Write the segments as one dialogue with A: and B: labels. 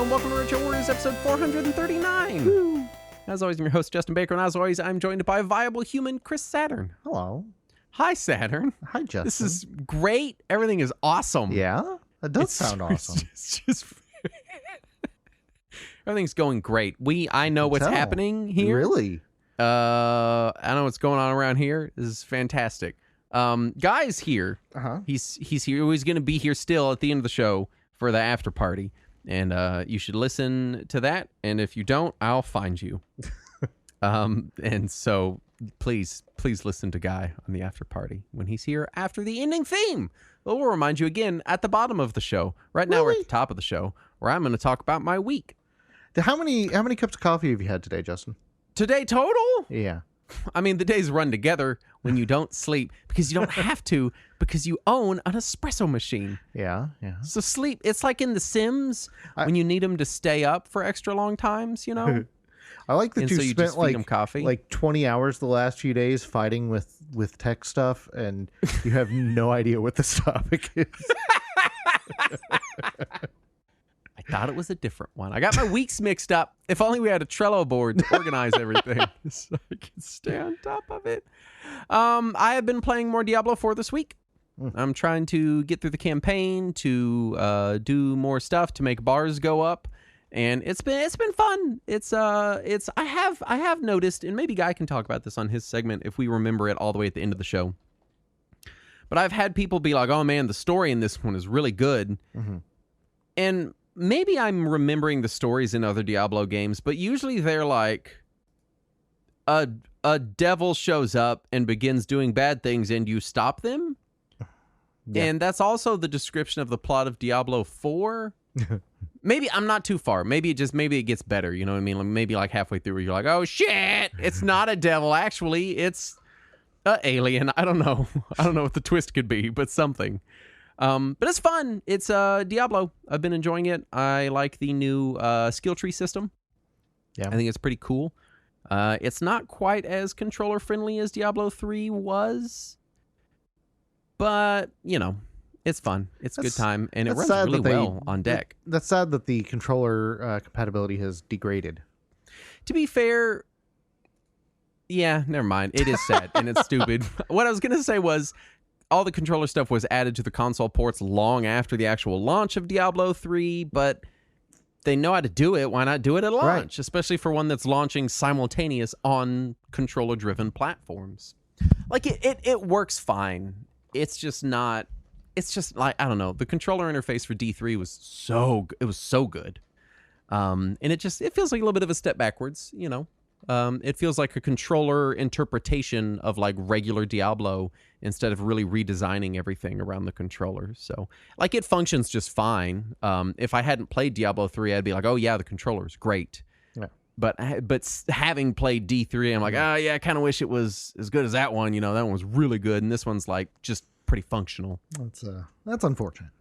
A: and welcome to Retro Warriors episode 439. Woo. As always, I'm your host, Justin Baker, and as always, I'm joined by viable human Chris Saturn.
B: Hello.
A: Hi, Saturn.
B: Hi, Justin.
A: This is great. Everything is awesome.
B: Yeah? That does sound awesome.
A: It's just everything's going great. I know what's happening here.
B: Really?
A: I know what's going on around here. This is fantastic. Guy's here.
B: Uh-huh.
A: He's here. He's going to be here still at the end of the show for the after party. And you should listen to that. And if you don't, I'll find you. And so please listen to Guy on the after party when he's here after the ending theme. We'll remind you again at the bottom of the show. Right now we're at the top of the show where I'm going to talk about my week.
B: How many cups of coffee have you had today, Justin?
A: Today total?
B: Yeah.
A: I mean, the days run together when you don't sleep because you don't have to because you own an espresso machine.
B: Yeah.
A: So sleep, it's like in The Sims when you need them to stay up for extra long times, you know?
B: I like that you
A: just
B: spent
A: feed them coffee.
B: like 20 hours the last few days fighting with tech stuff, and you have no idea what this topic is.
A: I thought it was a different one. I got my weeks mixed up. If only we had a Trello board to organize everything so I can stay on top of it. I have been playing more Diablo 4 this week. I'm trying to get through the campaign, to do more stuff, to make bars go up, and it's been fun. I have noticed, and maybe Guy can talk about this on his segment if we remember it all the way at the end of the show. But I've had people be like, "Oh man, the story in this one is really good," and maybe I'm remembering the stories in other Diablo games, but usually they're like a devil shows up and begins doing bad things and you stop them. Yeah. And that's also the description of the plot of Diablo 4. Maybe I'm not too far. Maybe it gets better. You know what I mean? Like maybe like halfway through where you're like, oh shit, it's not a devil. Actually, it's an alien. I don't know. I don't know what the twist could be, but something. But it's fun. It's Diablo. I've been enjoying it. I like the new skill tree system.
B: Yeah.
A: I think it's pretty cool. It's not quite as controller friendly as Diablo 3 was, but you know, it's fun. It's a good time, and it runs really well on deck.
B: That's sad that the controller compatibility has degraded.
A: To be fair, yeah, never mind. It is sad and it's stupid. What I was gonna say was, all the controller stuff was added to the console ports long after the actual launch of Diablo 3, but they know how to do it. Why not do it at launch? Right. Especially for one that's launching simultaneous on controller-driven platforms. Like, it works fine. It's just like, I don't know. The controller interface for D3 was so good. And it feels like a little bit of a step backwards, you know? It feels like a controller interpretation of like regular Diablo instead of really redesigning everything around the controller. So like it functions just fine. If I hadn't played Diablo 3, I'd be like, oh yeah, the controller's great. Yeah. But having played D3, I'm like, oh yeah, I kind of wish it was as good as that one. You know, that one was really good. And this one's like just pretty functional.
B: That's unfortunate.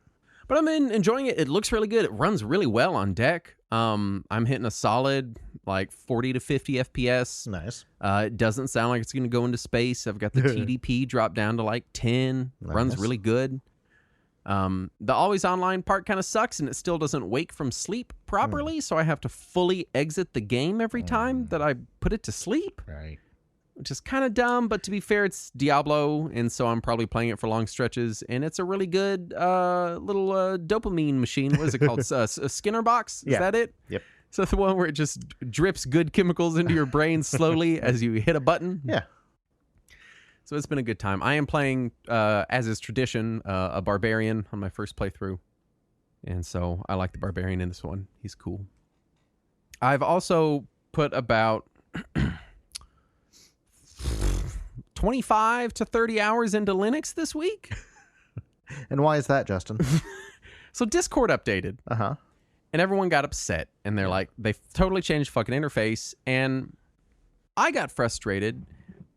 A: But I'm enjoying it. It looks really good. It runs really well on deck. I'm hitting a solid like 40 to 50 FPS.
B: Nice.
A: It doesn't sound like it's going to go into space. I've got the TDP drop down to like 10. Nice. Runs really good. The always online part kind of sucks, and it still doesn't wake from sleep properly, so I have to fully exit the game every time that I put it to sleep.
B: Right.
A: Which is kind of dumb, but to be fair, it's Diablo, and so I'm probably playing it for long stretches, and it's a really good little dopamine machine. What is it called? A Skinner box? Is that it?
B: Yep.
A: So the one where it just drips good chemicals into your brain slowly as you hit a button?
B: Yeah.
A: So it's been a good time. I am playing, as is tradition, a Barbarian on my first playthrough, and so I like the Barbarian in this one. He's cool. I've also put about 25 to 30 hours into Linux this week.
B: And why is that, Justin?
A: So Discord updated.
B: Uh-huh.
A: And everyone got upset. And they're like, they totally changed the fucking interface. And I got frustrated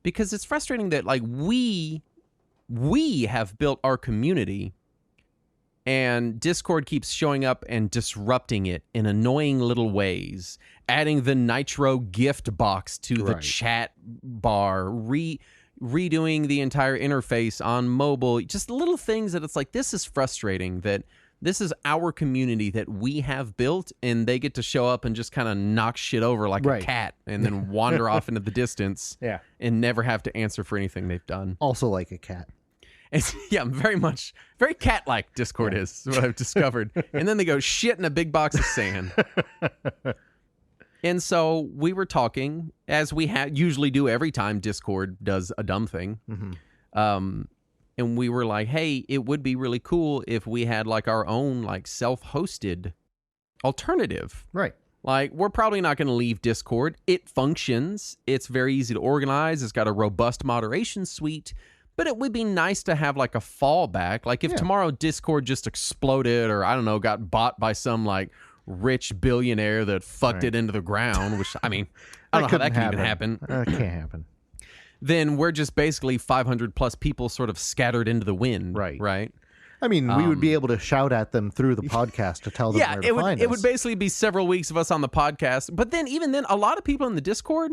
A: because it's frustrating that like we have built our community and Discord keeps showing up and disrupting it in annoying little ways, adding the Nitro gift box to the chat bar, redoing the entire interface on mobile, just little things that it's like, this is frustrating that This is our community that we have built, and they get to show up and just kind of knock shit over like a cat and then wander off into the distance and never have to answer for anything they've done.
B: Also like a cat.
A: It's, very cat-like Discord is what I've discovered. And then they go shit in a big box of sand. And so we were talking, as we usually do every time Discord does a dumb thing. Mm-hmm. And we were like, hey, it would be really cool if we had like our own like self-hosted alternative.
B: Right.
A: Like, we're probably not going to leave Discord. It functions. It's very easy to organize. It's got a robust moderation suite. But it would be nice to have like a fallback. Like if tomorrow Discord just exploded or, I don't know, got bought by some like rich billionaire that fucked it into the ground, which, I mean, I don't know how that can even happen.
B: It can't happen.
A: Then we're just basically 500 plus people sort of scattered into the wind. Right.
B: I mean, we would be able to shout at them through the podcast to tell them where to find us.
A: It would basically be several weeks of us on the podcast. But then even then, a lot of people in the Discord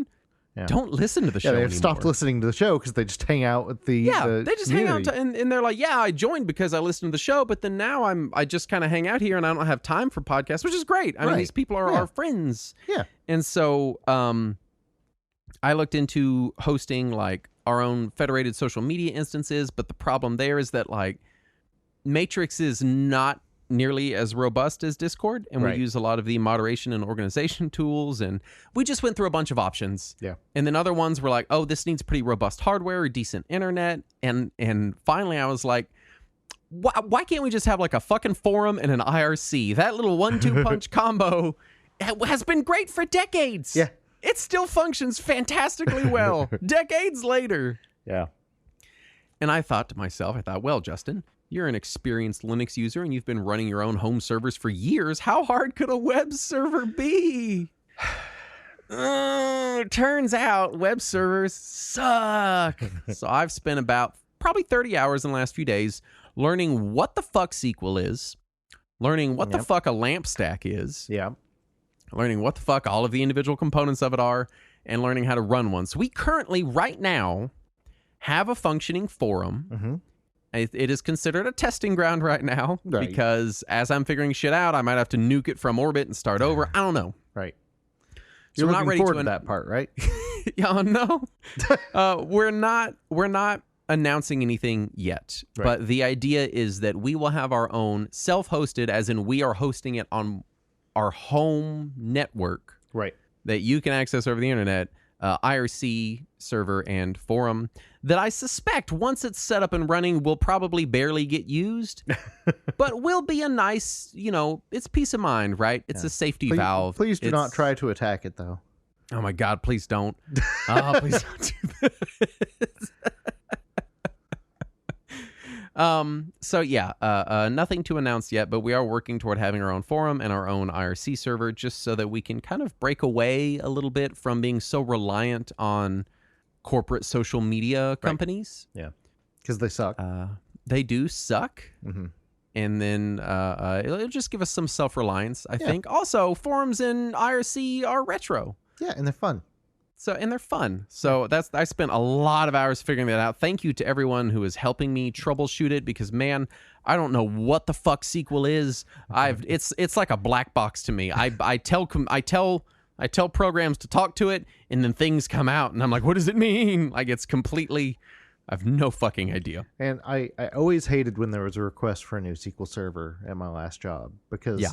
A: don't listen to the show anymore.
B: They've stopped listening to the show because they just hang out with the
A: they just
B: community.
A: hang out and they're like, I joined because I listened to the show, but then now I just kind of hang out here and I don't have time for podcasts, which is great. I mean, these people are our friends.
B: Yeah.
A: And so I looked into hosting like our own federated social media instances, but the problem there is that like Matrix is not nearly as robust as Discord, and we use a lot of the moderation and organization tools, and we just went through a bunch of options.
B: Yeah.
A: And then other ones were like, oh, this needs pretty robust hardware or decent internet. And finally I was like, why can't we just have like a fucking forum and an IRC? That little 1-2 punch combo has been great for decades.
B: Yeah.
A: It still functions fantastically well decades later.
B: Yeah.
A: And I thought to myself, well, Justin, you're an experienced Linux user and you've been running your own home servers for years. How hard could a web server be? Turns out web servers suck. So I've spent about probably 30 hours in the last few days learning what the fuck SQL is, learning what the fuck a LAMP stack is.
B: Yeah.
A: Learning what the fuck all of the individual components of it are, and learning how to run one. So we currently, right now, have a functioning forum. Mm-hmm. It is considered a testing ground right now because as I'm figuring shit out, I might have to nuke it from orbit and start over. I don't know.
B: Right.
A: So
B: You're
A: we're not
B: looking
A: ready
B: forward
A: to
B: to that part, right?
A: Yeah, no. We're not announcing anything yet.
B: Right.
A: But the idea is that we will have our own self-hosted, as in we are hosting it on our home network that you can access over the internet, IRC server and forum that I suspect once it's set up and running will probably barely get used, but will be a nice, it's peace of mind, right? It's a safety valve.
B: Please do not try to attack it, though.
A: Oh my God, please don't. Please don't do this. So yeah, nothing to announce yet, but we are working toward having our own forum and our own IRC server just so that we can kind of break away a little bit from being so reliant on corporate social media companies.
B: Yeah. Because they suck.
A: They do suck.
B: Mm-hmm.
A: And then it'll just give us some self-reliance, I think. Also, forums and IRC are retro.
B: Yeah, and they're fun.
A: And they're fun. So I spent a lot of hours figuring that out. Thank you to everyone who is helping me troubleshoot it because, man, I don't know what the fuck SQL is. It's like a black box to me. I tell programs to talk to it, and then things come out, and I'm like, what does it mean? Like it's completely. I have no fucking idea.
B: And I always hated when there was a request for a new SQL server at my last job because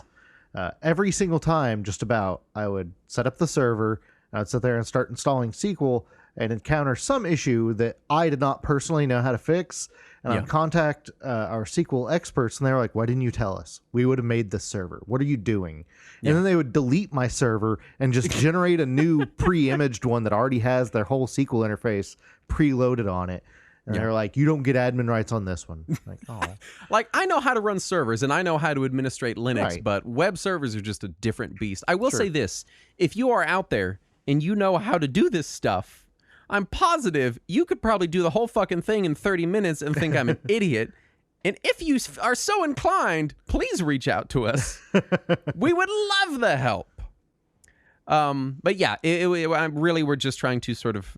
B: every single time, just about, I would set up the server. I'd sit there and start installing SQL and encounter some issue that I did not personally know how to fix. And I'd contact our SQL experts, and they were like, why didn't you tell us? We would have made this server. What are you doing? And then they would delete my server and just generate a new pre-imaged one that already has their whole SQL interface preloaded on it. And they're like, you don't get admin rights on this one. Like, oh.
A: Like, I know how to run servers, and I know how to administrate Linux, but web servers are just a different beast. I will say this. If you are out there, and you know how to do this stuff, I'm positive you could probably do the whole fucking thing in 30 minutes and think I'm an idiot. And if you are so inclined, please reach out to us. We would love the help. But yeah, we're just trying to sort of,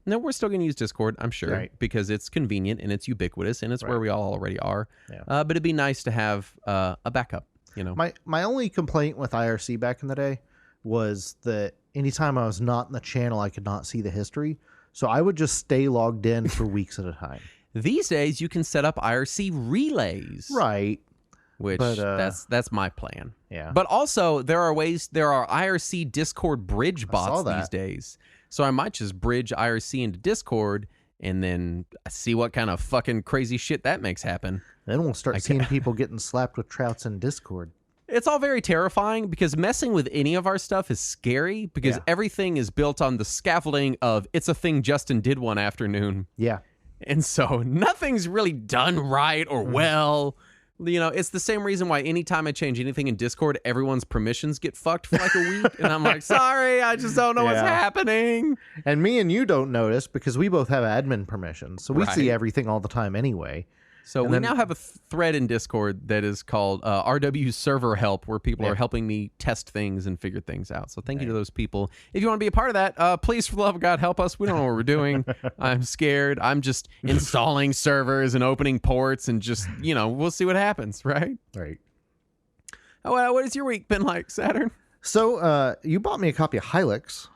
A: no, we're still going to use Discord, I'm sure,
B: Right.
A: because it's convenient and it's ubiquitous and it's where
B: Right.
A: we all already are.
B: Yeah.
A: But it'd be nice to have a backup, you know.
B: My only complaint with IRC back in the day was that anytime I was not in the channel, I could not see the history. So I would just stay logged in for weeks at a time.
A: These days, you can set up IRC relays,
B: Right.
A: which
B: But,
A: that's my plan.
B: Yeah.
A: But also, there are IRC Discord bridge
B: saw
A: bots
B: that.
A: these days. So I might just bridge IRC into Discord and then see what kind of fucking crazy shit that makes happen.
B: Then we'll start seeing people getting slapped with trouts in Discord.
A: It's all very terrifying because messing with any of our stuff is scary because
B: Yeah.
A: everything is built on the scaffolding of it's a thing Justin did one afternoon.
B: Yeah.
A: And so nothing's really done right or well. You know, it's the same reason why anytime I change anything in Discord, everyone's permissions get fucked for like a week. And I'm like, sorry, I just don't know what's
B: Yeah.
A: happening.
B: And me and you don't notice because we both have admin permissions. So we see
A: Right.
B: everything all the time anyway.
A: So
B: And
A: we
B: then-
A: now have a thread in Discord that is called RW Server Help, where people
B: Yeah.
A: are helping me test things and figure things out. So thank you to those people. If you want to be a part of that, please, for the love of God, help us. We don't know what we're doing. I'm scared. I'm just installing servers and opening ports and just, we'll see what happens, right?
B: Right.
A: Oh, what has your week been like, Saturn?
B: So you bought me a copy of Hylix.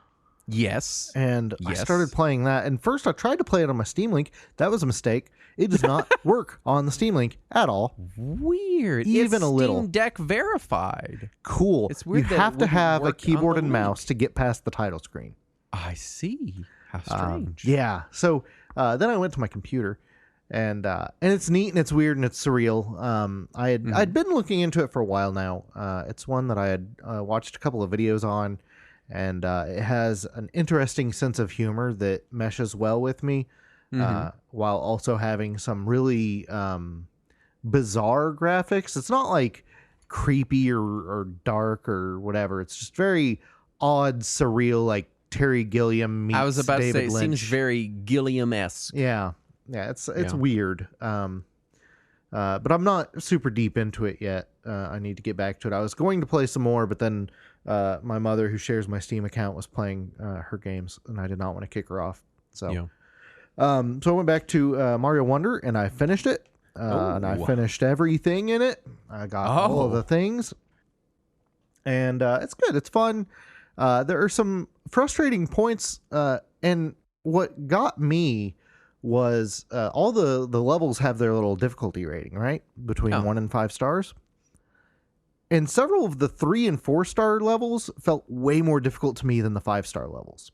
A: Yes.
B: And I
A: Yes.
B: started playing that. And first I tried to play it on my Steam Link. That was a mistake. It does not work on the Steam Link at all.
A: Weird.
B: Even
A: it's
B: a little.
A: Steam Deck verified.
B: Cool.
A: It's weird
B: You
A: that it
B: have to
A: wouldn't
B: have a
A: work on
B: keyboard
A: the
B: and
A: Link.
B: mouse to get past the title screen.
A: I see. How strange.
B: Yeah. So then I went to my computer, and it's neat and it's weird and it's surreal. I'd been looking into it for a while now. It's one that I had watched a couple of videos on, and it has an interesting sense of humor that meshes well with me, while also having some really bizarre graphics. It's not like creepy or dark or whatever. It's just very odd, surreal, like Terry Gilliam meets
A: I was about
B: David
A: to say, it
B: Lynch.
A: seems very Gilliam-esque.
B: Yeah, it's
A: Yeah.
B: weird. But I'm not super deep into it yet. I need to get back to it. I was going to play some more, but then my mother, who shares my Steam account, was playing her games, and I did not want to kick her off. So,
A: Yeah.
B: so I went back to Mario Wonder, and I finished it. And I
A: Oh.
B: finished everything in it. I got all of
A: Oh.
B: the things, and it's good. It's fun. There are some frustrating points, and what got me was all the levels have their little difficulty rating, right? Between
A: Oh.
B: 1 and 5 stars. And several of the 3 and 4 star levels felt way more difficult to me than the 5-star levels.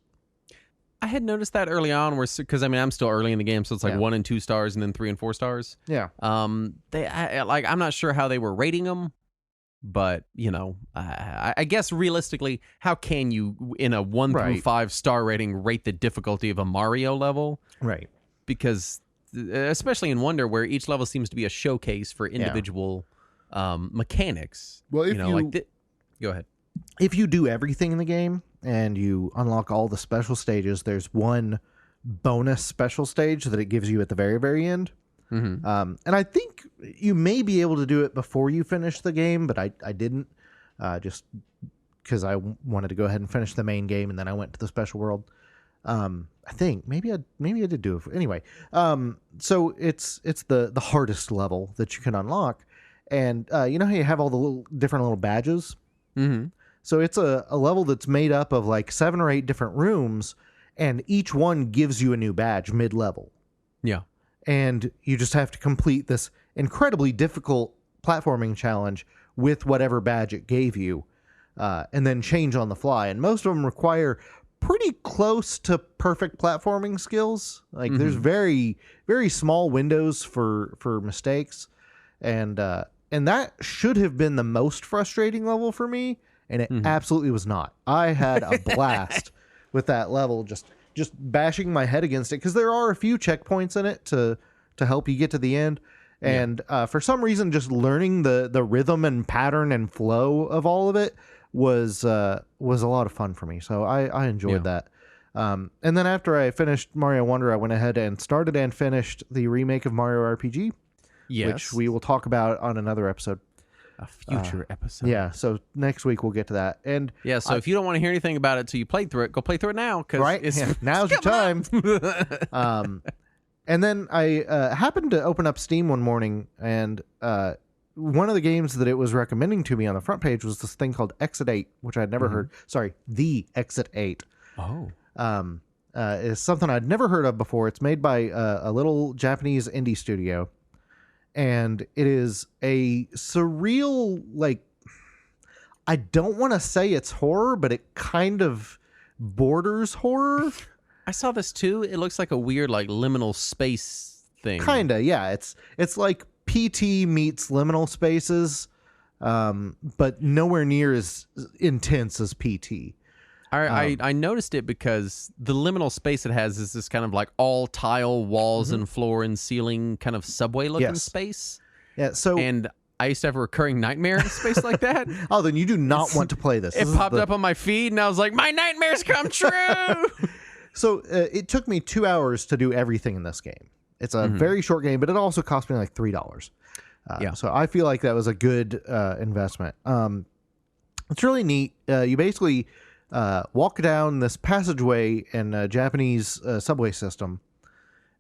A: I had noticed that early on, because I'm still early in the game, so it's like
B: Yeah.
A: 1 and 2 stars, and then 3 and 4 stars.
B: Yeah.
A: I'm not sure how they were rating them, but I guess realistically, how can you in a 1 through
B: Right.
A: 5 star rating rate the difficulty of a Mario level?
B: Right.
A: Because especially in Wonder, where each level seems to be a showcase for individual mechanics.
B: Well, if
A: go ahead.
B: if you do everything in the game and you unlock all the special stages, there's one bonus special stage that it gives you at the very, very end.
A: Mm-hmm.
B: And I think you may be able to do it before you finish the game, but I didn't, just because I wanted to go ahead and finish the main game, and then I went to the special world. I think maybe I did do it. Anyway, so it's the hardest level that you can unlock, and you know how you have all the different little badges.
A: Mm-hmm.
B: So it's a level that's made up of like 7 or 8 different rooms, and each one gives you a new badge mid-level.
A: Yeah.
B: And you just have to complete this incredibly difficult platforming challenge with whatever badge it gave you, and then change on the fly. And most of them require pretty close to perfect platforming skills. Like there's very, very small windows for mistakes, and that should have been the most frustrating level for me, and it absolutely was not. I had a blast with that level, just bashing my head against it, because there are a few checkpoints in it to help you get to the end. And for some reason, just learning the rhythm and pattern and flow of all of it was a lot of fun for me. So I enjoyed that. And then after I finished Mario Wonder, I went ahead and started and finished the remake of Mario RPG,
A: Yes.
B: which we will talk about on another episode.
A: A future episode.
B: Yeah, so next week we'll get to that. And
A: yeah, so if you don't want to hear anything about it till you play through it, go play through it now.
B: Right? Now's your time. And then I happened to open up Steam one morning, and one of the games that it was recommending to me on the front page was this thing called Exit 8, which I'd never heard. Sorry, The Exit 8.
A: Oh.
B: Is something I'd never heard of before. It's made by a little Japanese indie studio. And it is a surreal, like, I don't want to say it's horror, but it kind of borders horror.
A: I saw this too. It looks like a weird, like, liminal space thing.
B: Kinda, yeah. It's like PT meets liminal spaces, but nowhere near as intense as PT.
A: I noticed it because the liminal space it has is this kind of like all tile walls and floor and ceiling kind of subway looking space.
B: Yeah. So
A: and I used to have a recurring nightmare in a space like that.
B: Oh, then you do not want to play this.
A: It popped up on my feed and I was like, my nightmares come true.
B: So it took me 2 hours to do everything in this game. It's a very short game, but it also cost me like $3. So I feel like that was a good investment. It's really neat. You basically walk down this passageway in a Japanese subway system,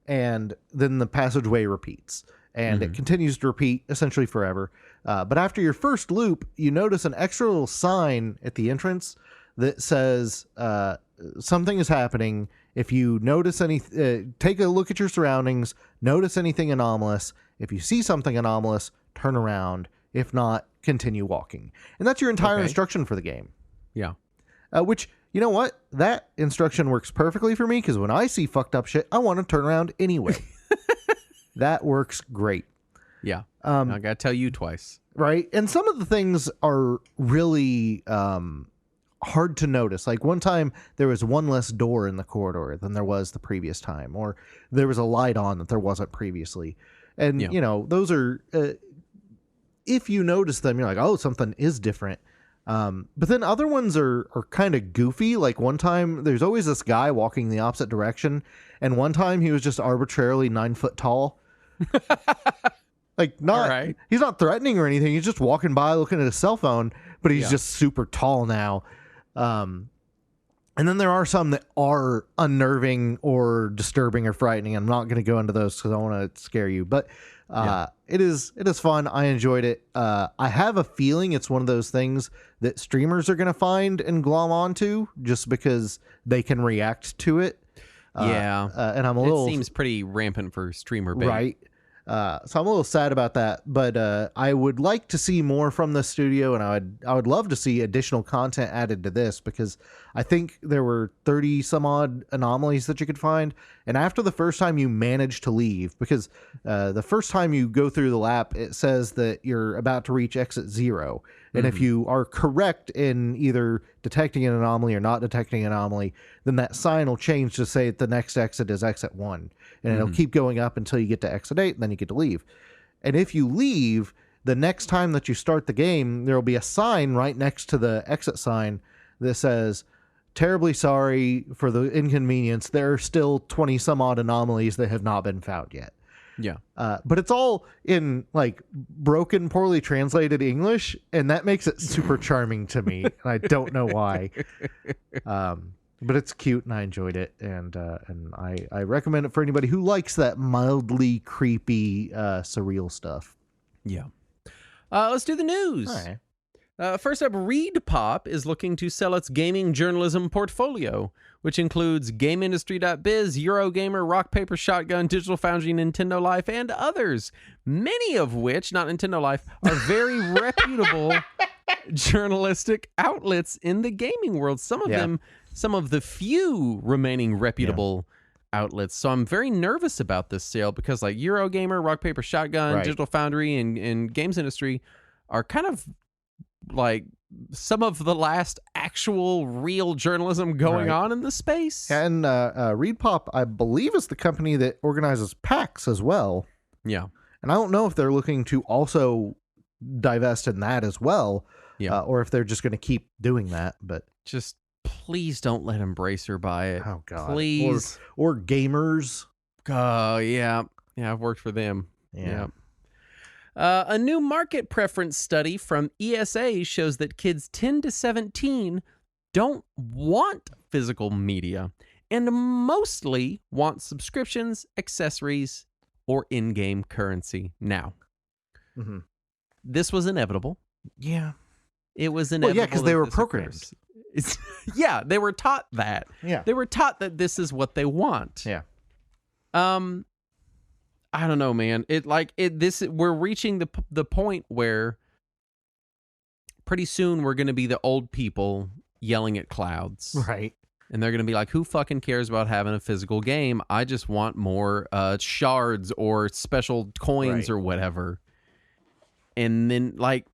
B: and then the passageway repeats, and it continues to repeat essentially forever. But after your first loop, you notice an extra little sign at the entrance that says something is happening. If you notice take a look at your surroundings, notice anything anomalous. If you see something anomalous, turn around. If not, continue walking. And that's your entire instruction for the game.
A: Yeah.
B: Which, you know what? That instruction works perfectly for me, because when I see fucked up shit, I want to turn around anyway. That works great.
A: Yeah. I got to tell you twice.
B: Right? And some of the things are really hard to notice. Like one time there was one less door in the corridor than there was the previous time, or there was a light on that there wasn't previously. And, you know, those are, if you notice them, you're like, oh, something is different. But then other ones are kind of goofy. Like one time there's always this guy walking the opposite direction. And one time he was just arbitrarily 9 foot tall. Like he's not threatening or anything. He's just walking by looking at his cell phone, but he's just super tall now. And then there are some that are unnerving or disturbing or frightening. I'm not going to go into those because I want to scare you, but it is fun. I enjoyed it. I have a feeling it's one of those things that streamers are going to find and glom onto just because they can react to it. And I'm it
A: seems pretty rampant for streamer bait.
B: Right. So I'm a little sad about that, but I would like to see more from the studio, and I would love to see additional content added to this, because I think there were 30 some odd anomalies that you could find. And after the first time you manage to leave, because the first time you go through the lap, it says that you're about to reach exit 0. And if you are correct in either detecting an anomaly or not detecting an anomaly, then that sign will change to say that the next exit is exit 1. And it'll keep going up until you get to exit 8, and then you get to leave. And if you leave, the next time that you start the game, there will be a sign right next to the exit sign that says, terribly sorry for the inconvenience. There are still 20 some odd anomalies that have not been found yet.
A: Yeah.
B: But it's all in like broken, poorly translated English, and that makes it super charming to me. And I don't know why. But it's cute, and I enjoyed it, and I recommend it for anybody who likes that mildly creepy, surreal stuff.
A: Yeah. Let's do the news.
B: All right.
A: First up, ReedPop is looking to sell its gaming journalism portfolio, which includes GameIndustry.biz, Eurogamer, Rock Paper Shotgun, Digital Foundry, Nintendo Life, and others. Many of which, not Nintendo Life, are very reputable journalistic outlets in the gaming world. Some of them, some of the few remaining reputable outlets. So I'm very nervous about this sale, because like Eurogamer, Rock Paper Shotgun, Digital Foundry, and Games Industry are kind of like some of the last actual real journalism going on in the space.
B: And ReedPop, I believe, is the company that organizes PAX as well.
A: Yeah.
B: And I don't know if they're looking to also divest in that as well, or if they're just going to keep doing that. But
A: just please don't let Embracer buy it.
B: Oh, God.
A: Please.
B: Or Gamers.
A: Oh, yeah. Yeah, I've worked for them.
B: Yeah.
A: A new market preference study from ESA shows that kids 10 to 17 don't want physical media and mostly want subscriptions, accessories, or in-game currency. Now, this was inevitable.
B: Yeah.
A: It was inevitable.
B: Well, yeah, because they were programmed.
A: Yeah, they were taught that.
B: Yeah.
A: They were taught that this is what they want.
B: Yeah.
A: I don't know, man. We're reaching the point where pretty soon we're going to be the old people yelling at clouds.
B: Right.
A: And they're going to be like, who fucking cares about having a physical game? I just want more shards or special coins or whatever. And then, like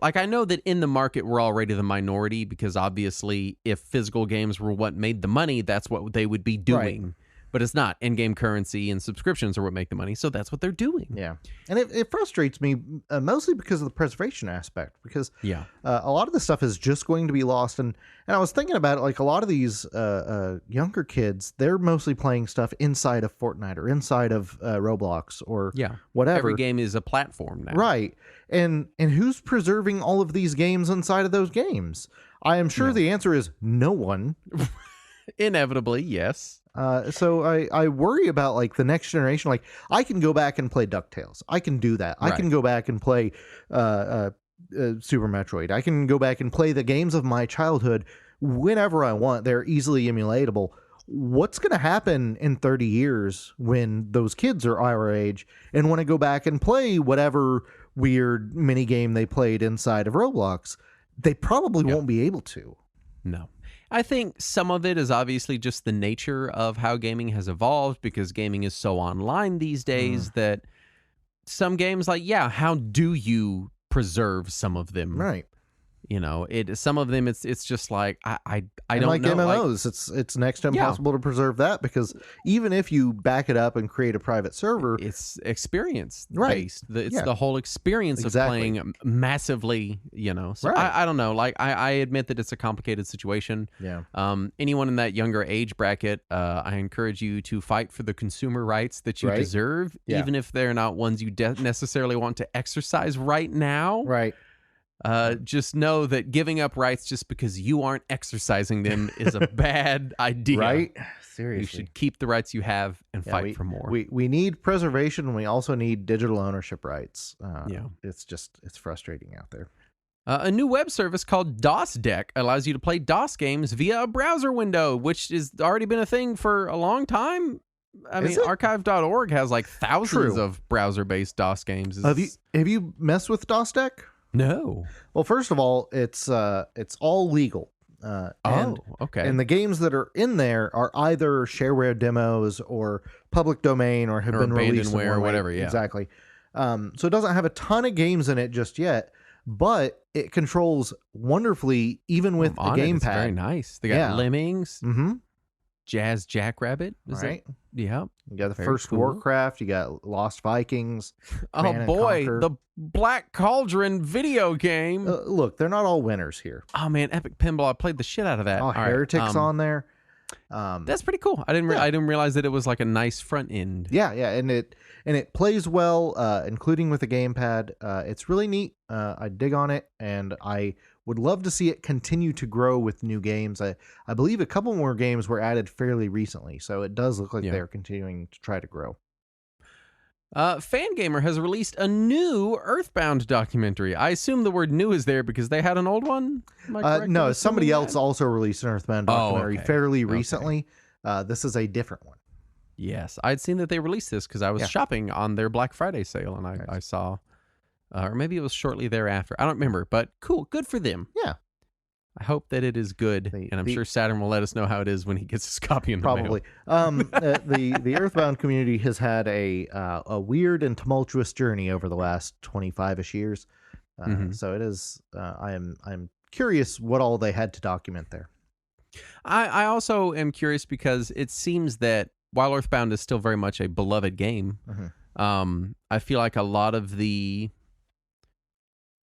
A: I know that in the market, we're already the minority because obviously if physical games were what made the money, that's what they would be doing. Right. But it's not. In-game currency and subscriptions are what make the money, so that's what they're doing.
B: Yeah. And it frustrates me mostly because of the preservation aspect, because a lot of this stuff is just going to be lost. And I was thinking about it, like a lot of these younger kids, they're mostly playing stuff inside of Fortnite or inside of Roblox or whatever.
A: Every game is a platform now.
B: Right. And who's preserving all of these games inside of those games? I am sure the answer is no one.
A: Inevitably, yes.
B: So I worry about like the next generation. Like I can go back and play DuckTales. I can do that. Right. I can go back and play Super Metroid. I can go back and play the games of my childhood whenever I want. They're easily emulatable. What's going to happen in 30 years when those kids are our age and want to go back and play whatever weird mini game they played inside of Roblox? They probably won't be able to.
A: No. I think some of it is obviously just the nature of how gaming has evolved, because gaming is so online these days that some games, like, how do you preserve some of them?
B: Right.
A: You know, some of them it's just like I don't
B: like
A: know.
B: MMOs, it's next to impossible to preserve that, because even if you back it up and create a private server,
A: it's experience
B: based.
A: It's the whole experience of playing massively. You know, so I don't know. Like I admit that it's a complicated situation.
B: Yeah.
A: Anyone in that younger age bracket, I encourage you to fight for the consumer rights that you deserve, even if they're not ones you necessarily want to exercise right now.
B: Right.
A: Just know that giving up rights just because you aren't exercising them is a bad idea.
B: Right? Seriously.
A: You should keep the rights you have and fight for more.
B: We need preservation. We also need digital ownership rights. It's frustrating out there.
A: A new web service called DOSDeck allows you to play DOS games via a browser window, which has already been a thing for a long time. I mean, archive.org has like thousands of browser-based DOS games.
B: Have you messed with DOSDeck?
A: No.
B: Well, first of all, it's all legal.
A: Okay.
B: And the games that are in there are either shareware demos or public domain or have been released
A: or whatever. Yeah,
B: exactly. So it doesn't have a ton of games in it just yet, but it controls wonderfully even with the gamepad.
A: It's very nice. They got Lemmings.
B: Mm-hmm.
A: Jazz Jackrabbit, is
B: right?
A: Yeah,
B: you got the first Warcraft. You got Lost Vikings.
A: Oh boy, the Black Cauldron video game.
B: Look, they're not all winners here.
A: Oh man, Epic Pinball! I played the shit out of that.
B: Oh, Heretics on there.
A: That's pretty cool. I didn't realize that it was like a nice front end.
B: Yeah, and it plays well, including with the gamepad. It's really neat. I dig on it, and I would love to see it continue to grow with new games. I believe a couple more games were added fairly recently, so it does look like they're continuing to try to grow.
A: Fangamer has released a new Earthbound documentary. I assume the word new is there because they had an old one?
B: No, somebody else also released an Earthbound documentary fairly recently. This is a different one.
A: Yes, I'd seen that they released this because I was shopping on their Black Friday sale, and I saw... or maybe it was shortly thereafter. I don't remember, but cool. Good for them.
B: Yeah.
A: I hope that it is good, and I'm sure Saturn will let us know how it is when he gets his copy in the mail.
B: The Earthbound community has had a weird and tumultuous journey over the last 25-ish years. So it is. I'm curious what all they had to document there.
A: I also am curious because it seems that while Earthbound is still very much a beloved game, I feel like a lot of the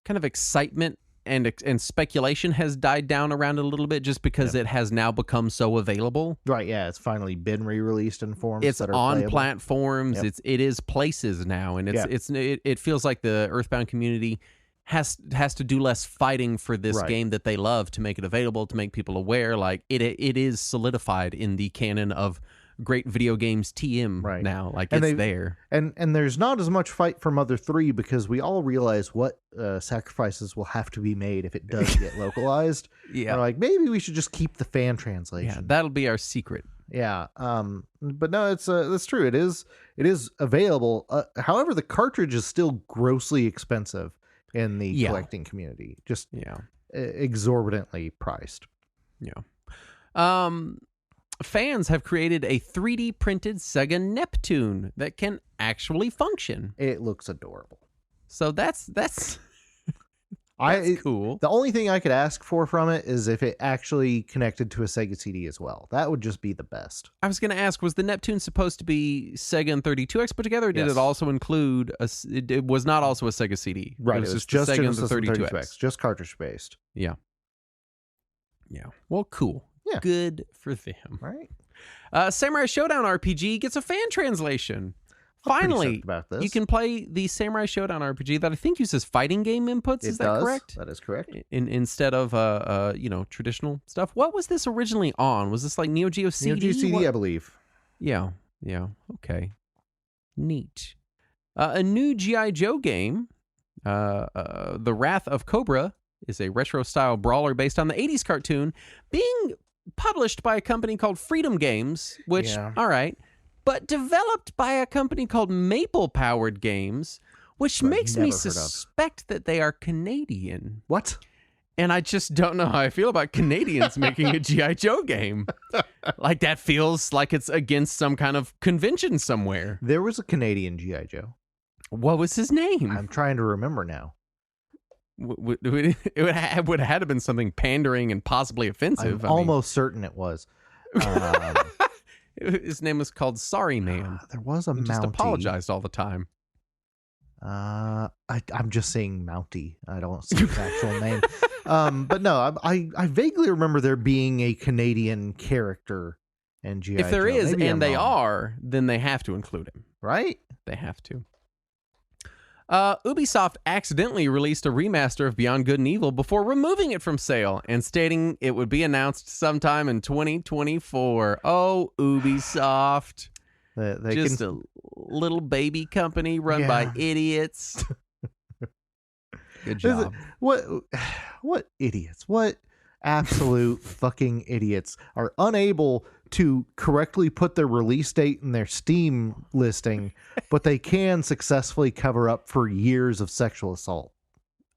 A: kind of excitement and speculation has died down around it a little bit just because it has now become so available.
B: Right, yeah, it's finally been re-released in forms
A: It's
B: that are
A: on
B: playable.
A: platforms.
B: Yep.
A: It is places now, and it feels like the Earthbound community has to do less fighting for this
B: Right.
A: game that they love to make it available, to make people aware. Like it is solidified in the canon of great video games TM
B: Right.
A: now. Like
B: And
A: it's
B: they-
A: there.
B: And there's not as much fight for Mother 3 because we all realize what sacrifices will have to be made if it does get localized.
A: Yeah.
B: We're like, maybe we should just keep the fan translation.
A: Yeah, that'll be our secret.
B: Yeah. But no, it's that's true. It is available. However, the cartridge is still grossly expensive in the collecting community. Just
A: Yeah.
B: exorbitantly priced.
A: Yeah. Fans have created a 3D printed Sega Neptune that can actually function.
B: It looks adorable.
A: So that's cool.
B: The only thing I could ask for from it is if it actually connected to a Sega CD as well. That would just be the best.
A: I was going to ask, was the Neptune supposed to be Sega and 32X put together, or did
B: Yes.
A: it also include it was not also a Sega CD?
B: Right.
A: It was
B: Just
A: the Sega and the
B: Genesis and
A: 32X.
B: just cartridge based.
A: Yeah. Yeah. Well, cool.
B: Yeah.
A: Good for them.
B: Right.
A: Samurai Showdown RPG gets a fan translation.
B: I'm pretty
A: Finally,
B: stoked about this.
A: you can play the Samurai Showdown RPG that I think uses fighting game inputs. Is that
B: does.
A: correct?
B: That is correct.
A: Instead of traditional stuff. What was this originally on? Was this like Neo Geo CD?
B: Neo Geo CD,
A: What-
B: I believe.
A: Yeah. Okay. Neat. A new G.I. Joe game, The Wrath of Cobra, is a retro-style brawler based on the 80s cartoon being published by a company called Freedom Games, which,
B: Yeah.
A: all right, but developed by a company called Maple Powered Games, which
B: I've
A: makes me
B: never heard of.
A: suspect that they are Canadian.
B: What?
A: And I just don't know how I feel about Canadians making a G.I. Joe game. Like, that feels like it's against some kind of convention somewhere.
B: There was a Canadian G.I. Joe.
A: What was his name?
B: I'm trying to remember now.
A: It would have had to been something pandering and possibly offensive.
B: I'm almost certain it was.
A: His name was called Sorry Man.
B: There was a
A: He just
B: Mountie.
A: apologized all the time.
B: I'm just saying Mountie. I don't see his actual name. But no, I vaguely remember there being a Canadian character in G.I.
A: If there
B: Joe.
A: is,
B: Maybe I'm
A: and they
B: wrong.
A: are, then they have to include him.
B: Right?
A: They have to. Ubisoft accidentally released a remaster of Beyond Good and Evil before removing it from sale and stating it would be announced sometime in 2024. Oh, Ubisoft.
B: They
A: Just
B: can,
A: a little baby company run by
B: Yeah.
A: idiots. Good
B: Is it-
A: job.
B: what idiots? What absolute fucking idiots are unable to correctly put their release date in their Steam listing, but they can successfully cover up for years of sexual assault.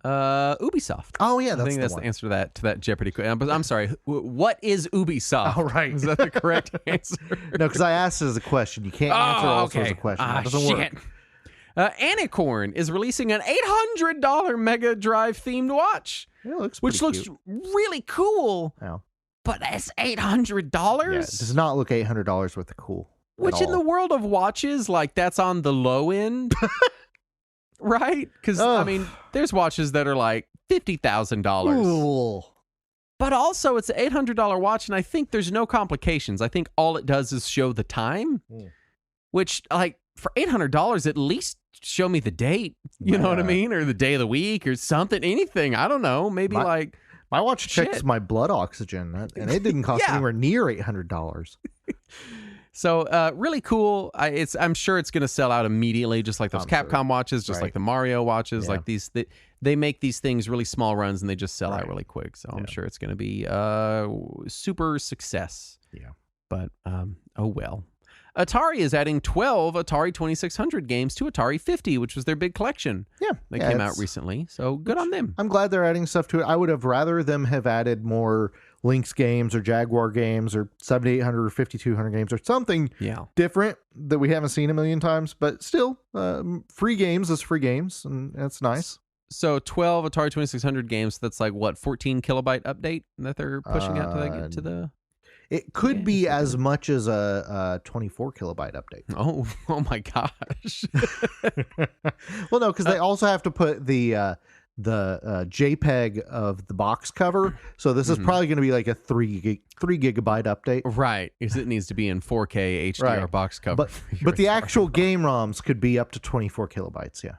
A: Ubisoft.
B: Oh yeah,
A: I
B: that's
A: think
B: the
A: that's
B: one.
A: the answer to that Jeopardy question. But I'm sorry. What is Ubisoft?
B: Oh, right.
A: Is that the correct answer?
B: No, because I asked it as a question. You can't answer also as a question. That doesn't work.
A: Anicorn is releasing an $800 Mega Drive themed watch,
B: It looks
A: which
B: pretty
A: looks
B: cute.
A: really cool.
B: Yeah.
A: But that's $800.
B: Yeah, it does not look $800 worth of cool. at
A: Which in the
B: all.
A: world of watches, like that's on the low end, right? Because I
B: Ugh.
A: mean, there's watches that are like $50,000.
B: Ooh.
A: But also, it's an $800 watch, and I think there's no complications. I think all it does is show the time,
B: Mm.
A: which, like, for $800, at least show me the date. You know what I
B: Yeah.
A: mean? Or the day of the week or something, anything. I don't know. Maybe, like,
B: My watch checks
A: Shit.
B: my blood oxygen, and it didn't cost
A: Yeah.
B: anywhere near $800.
A: so really cool. I'm sure it's going to sell out immediately, just like those
B: I'm sure.
A: Capcom watches, just
B: Right.
A: like the Mario watches.
B: Yeah.
A: Like these, they make these things really small runs, and they just sell out
B: Right.
A: really quick. So I'm
B: Yeah.
A: sure it's going to be super success.
B: Yeah.
A: But oh well. Atari is adding 12 Atari 2600 games to Atari 50, which was their big collection.
B: Yeah.
A: They
B: Yeah,
A: came out
B: it's-
A: recently, so good on them.
B: I'm glad they're adding stuff to it. I would have rather them have added more Lynx games or Jaguar games or 7800 or 5200 games or something
A: Yeah.
B: different that we haven't seen a million times. But still, free games is free games, and that's nice.
A: So 12 Atari 2600 games, that's like what, 14 kilobyte update that they're pushing out to the
B: It could
A: Yeah,
B: be
A: that's
B: as much as a 24 kilobyte update.
A: Oh my gosh.
B: Well, no, because they also have to put the JPEG of the box cover. So this is probably going to be like a 3 gigabyte update.
A: Right, because it needs to be in 4K HDR
B: Right.
A: box cover.
B: But the actual game ROMs could be up to 24 kilobytes. Yeah.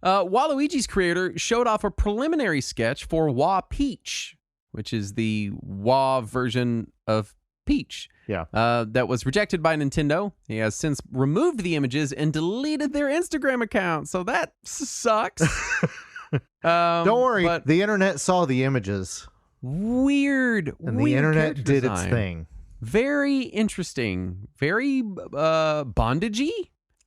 A: Waluigi's creator showed off a preliminary sketch for Wah Peach, which is the Wah version of Peach.
B: Yeah.
A: That was rejected by Nintendo. He has since removed the images and deleted their Instagram account. So that sucks.
B: Don't worry.
A: But
B: The internet saw the images.
A: weird.
B: And
A: weird
B: the internet
A: character
B: did its
A: design.
B: thing.
A: Very interesting. Very bondagey,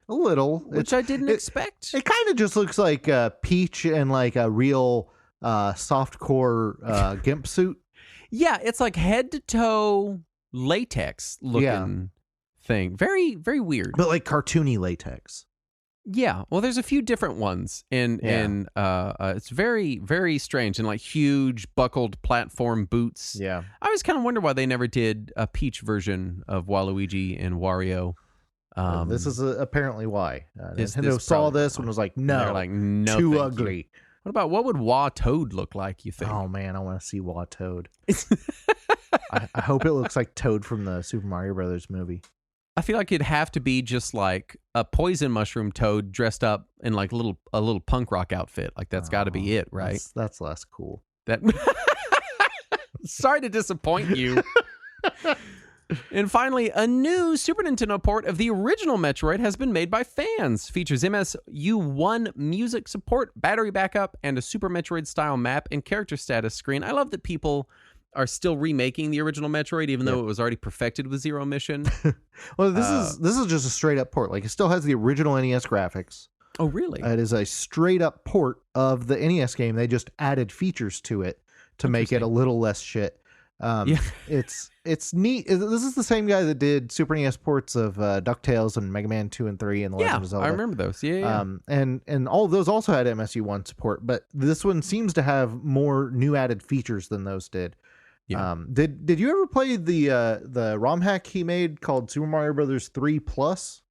B: A little.
A: which I didn't expect.
B: It kind of just looks like Peach and like a real softcore gimp suit.
A: Yeah, it's like head to toe latex looking thing. Very, very weird.
B: But like cartoony latex.
A: Yeah, well, there's a few different ones, and it's very, very strange, and like huge buckled platform boots.
B: Yeah.
A: I always kind of wonder why they never did a Peach version of Waluigi and Wario.
B: This is apparently why.
A: This
B: Nintendo saw
A: probably
B: this and was like,
A: they're
B: no,
A: like, no,
B: too
A: thank you.
B: ugly.
A: What would Wah Toad look like? You think?
B: Oh man, I want to see Wah Toad. I hope it looks like Toad from the Super Mario Brothers movie.
A: I feel like it'd have to be just like a poison mushroom Toad dressed up in like a little punk rock outfit. Like that's got to be it, right?
B: That's less cool.
A: That. Sorry to disappoint you. And finally, a new Super Nintendo port of the original Metroid has been made by fans. Features MSU1 music support, battery backup, and a Super Metroid style map and character status screen. I love that people are still remaking the original Metroid, even though it was already perfected with Zero Mission.
B: Well, this is just a straight up port. Like it still has the original NES graphics.
A: Oh, really?
B: It is a straight up port of the NES game. They just added features to it to make it a little less shit. It's neat. This is the same guy that did Super NES ports of DuckTales and Mega Man 2 and 3 and The Legend of Zelda.
A: I remember those. Yeah.
B: And all of those also had MSU1 support, but this one seems to have more new added features than those did.
A: Yeah.
B: Did you ever play the ROM hack he made called Super Mario Brothers 3 Plus?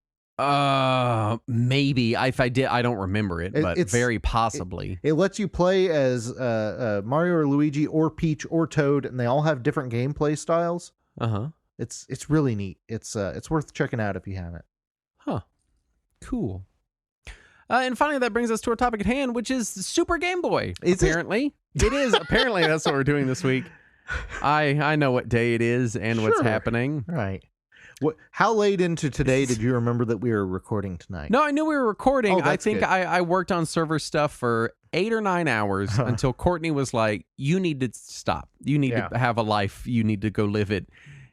A: Maybe. If I did, I don't remember it, but very possibly.
B: It lets you play as Mario or Luigi or Peach or Toad, and they all have different gameplay styles.
A: Uh-huh.
B: It's really neat. It's worth checking out if you haven't.
A: Huh. Cool. And finally, that brings us to our topic at hand, which is Super Game Boy. Apparently, it is. Apparently, that's what we're doing this week. I know what day it is and what's happening.
B: Right. How late into today did you remember that we were recording tonight?
A: No, I knew we were recording. I think
B: good.
A: I worked on server stuff for 8 or 9 hours until Courtney was like, you need to stop. You need to have a life. You need to go live it.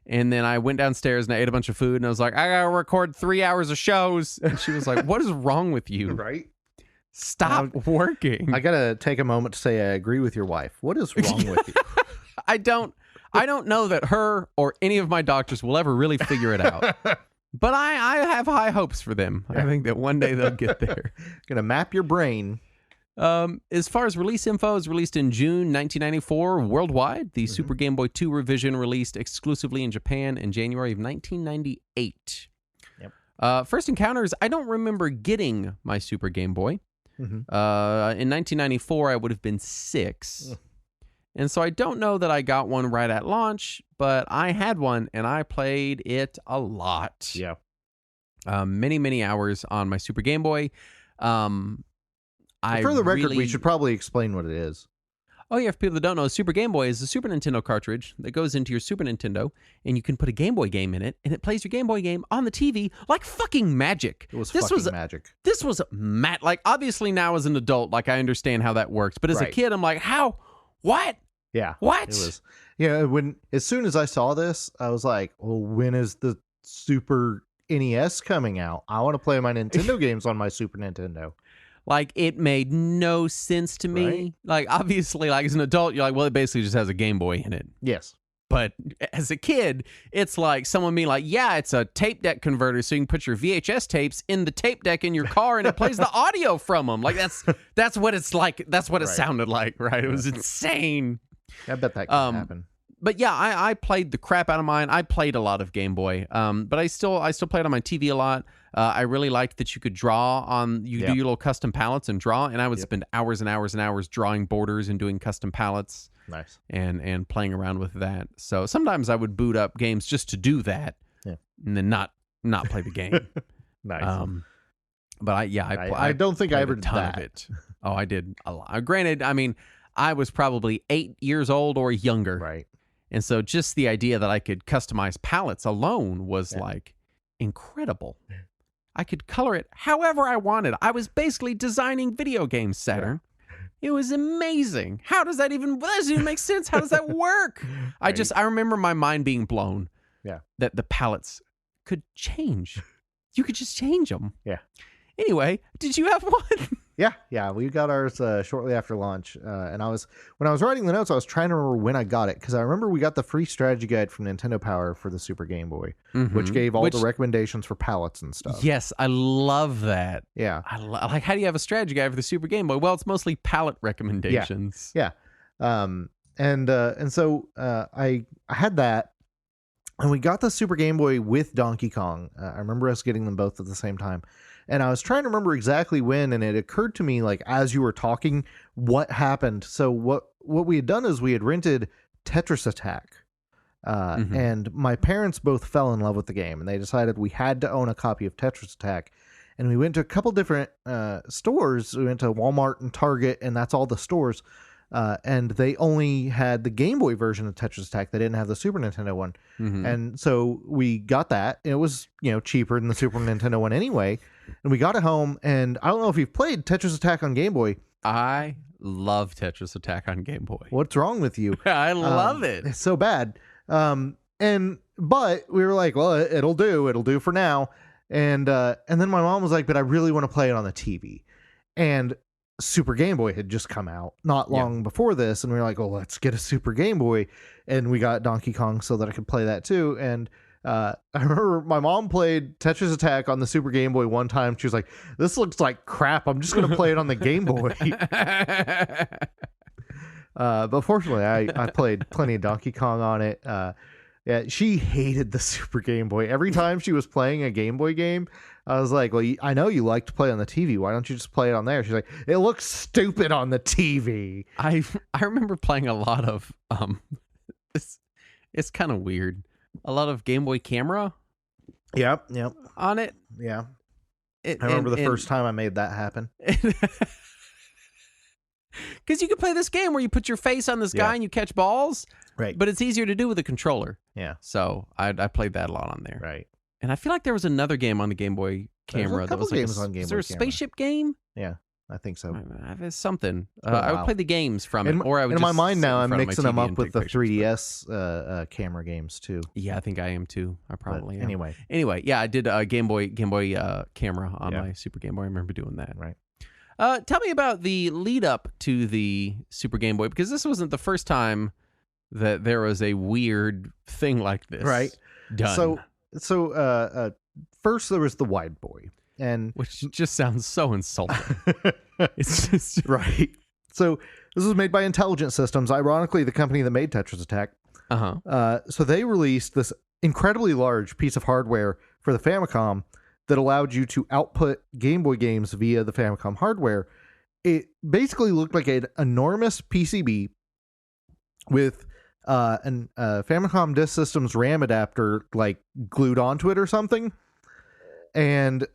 A: And then I went downstairs and I ate a bunch of food and I was like, I gotta record 3 hours of shows. And she was like, what is wrong with you?
B: Right?
A: Stop working.
B: I gotta take a moment to say I agree with your wife. What is wrong with you?
A: I don't know that her or any of my doctors will ever really figure it out. But I have high hopes for them. I think that one day they'll get there.
B: Gonna map your brain.
A: As far as release info, is released in June 1994 worldwide. The Super Game Boy 2 revision released exclusively in Japan in January of 1998.
B: Yep.
A: First encounters, I don't remember getting my Super Game Boy. In 1994, I would have been 6. And so I don't know that I got one right at launch, but I had one and I played it a lot.
B: Yeah.
A: Many, many hours on my Super Game Boy.
B: For the record, we should probably explain what it is.
A: Oh, yeah, for people that don't know, Super Game Boy is a Super Nintendo cartridge that goes into your Super Nintendo, and you can put a Game Boy game in it, and it plays your Game Boy game on the TV like fucking magic.
B: It was magic.
A: This was like, obviously now as an adult, like, I understand how that works, but as a kid, I'm like, how? What?
B: Yeah.
A: What?
B: It was. Yeah, as soon as I saw this, I was like, well, when is the Super NES coming out? I want to play my Nintendo games on my Super Nintendo.
A: Like, it made no sense to me.
B: Right?
A: Like, obviously, like, as an adult, you're like, well, it basically just has a Game Boy in it.
B: Yes.
A: But as a kid, it's like someone being like, yeah, it's a tape deck converter, so you can put your VHS tapes in the tape deck in your car, and it plays the audio from them. Like, that's what it's like. That's what it sounded like, right? It was insane.
B: I bet that could happen.
A: But yeah, I played the crap out of mine. I played a lot of Game Boy, but I still played on my TV a lot. I really liked that you could draw on, do your little custom palettes and draw, and I would spend hours and hours and hours drawing borders and doing custom palettes.
B: Nice.
A: And playing around with that. So sometimes I would boot up games just to do that, and then not play the game.
B: Nice.
A: But
B: I don't think I ever did that.
A: Of it. Oh, I did a lot. Granted, I mean, I was probably 8 years old or younger.
B: Right.
A: And so just the idea that I could customize palettes alone was like incredible. I could color it however I wanted. I was basically designing video games, Saturn. It was amazing. That doesn't even make sense. How does that work?
B: Right.
A: I remember my mind being blown.
B: Yeah.
A: That the palettes could change. You could just change them.
B: Yeah.
A: Anyway, did you have one?
B: Yeah. We got ours shortly after launch, and when I was writing the notes, I was trying to remember when I got it because I remember we got the free strategy guide from Nintendo Power for the Super Game Boy, which gave all the recommendations for palettes and stuff.
A: Yes, I love that.
B: Yeah,
A: like how do you have a strategy guide for the Super Game Boy? Well, it's mostly palette recommendations.
B: Yeah. And so I had that. And we got the Super Game Boy with Donkey Kong. I remember us getting them both at the same time. And I was trying to remember exactly when, and it occurred to me, like, as you were talking, what happened. So what we had done is we had rented Tetris Attack. And my parents both fell in love with the game, and they decided we had to own a copy of Tetris Attack. And we went to a couple different stores. We went to Walmart and Target, and that's all the stores. And they only had the Game Boy version of Tetris Attack. They didn't have the Super Nintendo one. And so we got that. It was, cheaper than the Super Nintendo one anyway. And we got it home. And I don't know if you've played Tetris Attack on Game Boy.
A: I love Tetris Attack on Game Boy.
B: What's wrong with you?
A: I love it.
B: It's so bad. But we were like, well, it'll do for now. And then my mom was like, but I really want to play it on the TV. And Super Game Boy had just come out not long before this, and we were like, well, let's get a Super Game Boy. And we got Donkey Kong so that I could play that too. And I remember my mom played Tetris Attack on the Super Game Boy one time. She was like, this looks like crap. I'm just going to play it on the Game Boy. But fortunately, I played plenty of Donkey Kong on it. Yeah, she hated the Super Game Boy. Every time she was playing a Game Boy game, I was like, well, I know you like to play on the TV. Why don't you just play it on there? She's like, it looks stupid on the TV.
A: I remember playing a lot of, it's kind of weird. A lot of Game Boy Camera.
B: Yep.
A: On it.
B: Yeah. I remember the first time I made that happen.
A: Because you could play this game where you put your face on this guy and you catch balls.
B: Right.
A: But it's easier to do with a controller.
B: Yeah.
A: So I played that a lot on there.
B: Right.
A: And I feel like there was another game on the Game Boy Camera.
B: That was like games on Game Boy.
A: Is there a spaceship game?
B: Yeah, I think so.
A: There's something. I would play the games from it, or I would.
B: In my mind now, I'm mixing them up with the
A: pictures,
B: 3DS camera games too.
A: Yeah, I think I am too. I probably am.
B: Anyway,
A: yeah, I did a Game Boy camera on my Super Game Boy. I remember doing that.
B: Right.
A: Tell me about the lead up to the Super Game Boy, because this wasn't the first time that there was a weird thing like this.
B: Right.
A: Done.
B: So first there was the Wide Boy, and
A: which just sounds so insulting. It's just
B: right. So this was made by Intelligent Systems, ironically the company that made Tetris Attack. So they released this incredibly large piece of hardware for the Famicom that allowed you to output Game Boy games via the Famicom hardware. It basically looked like an enormous PCB with an Famicom Disk System's RAM adapter like glued onto it or something. And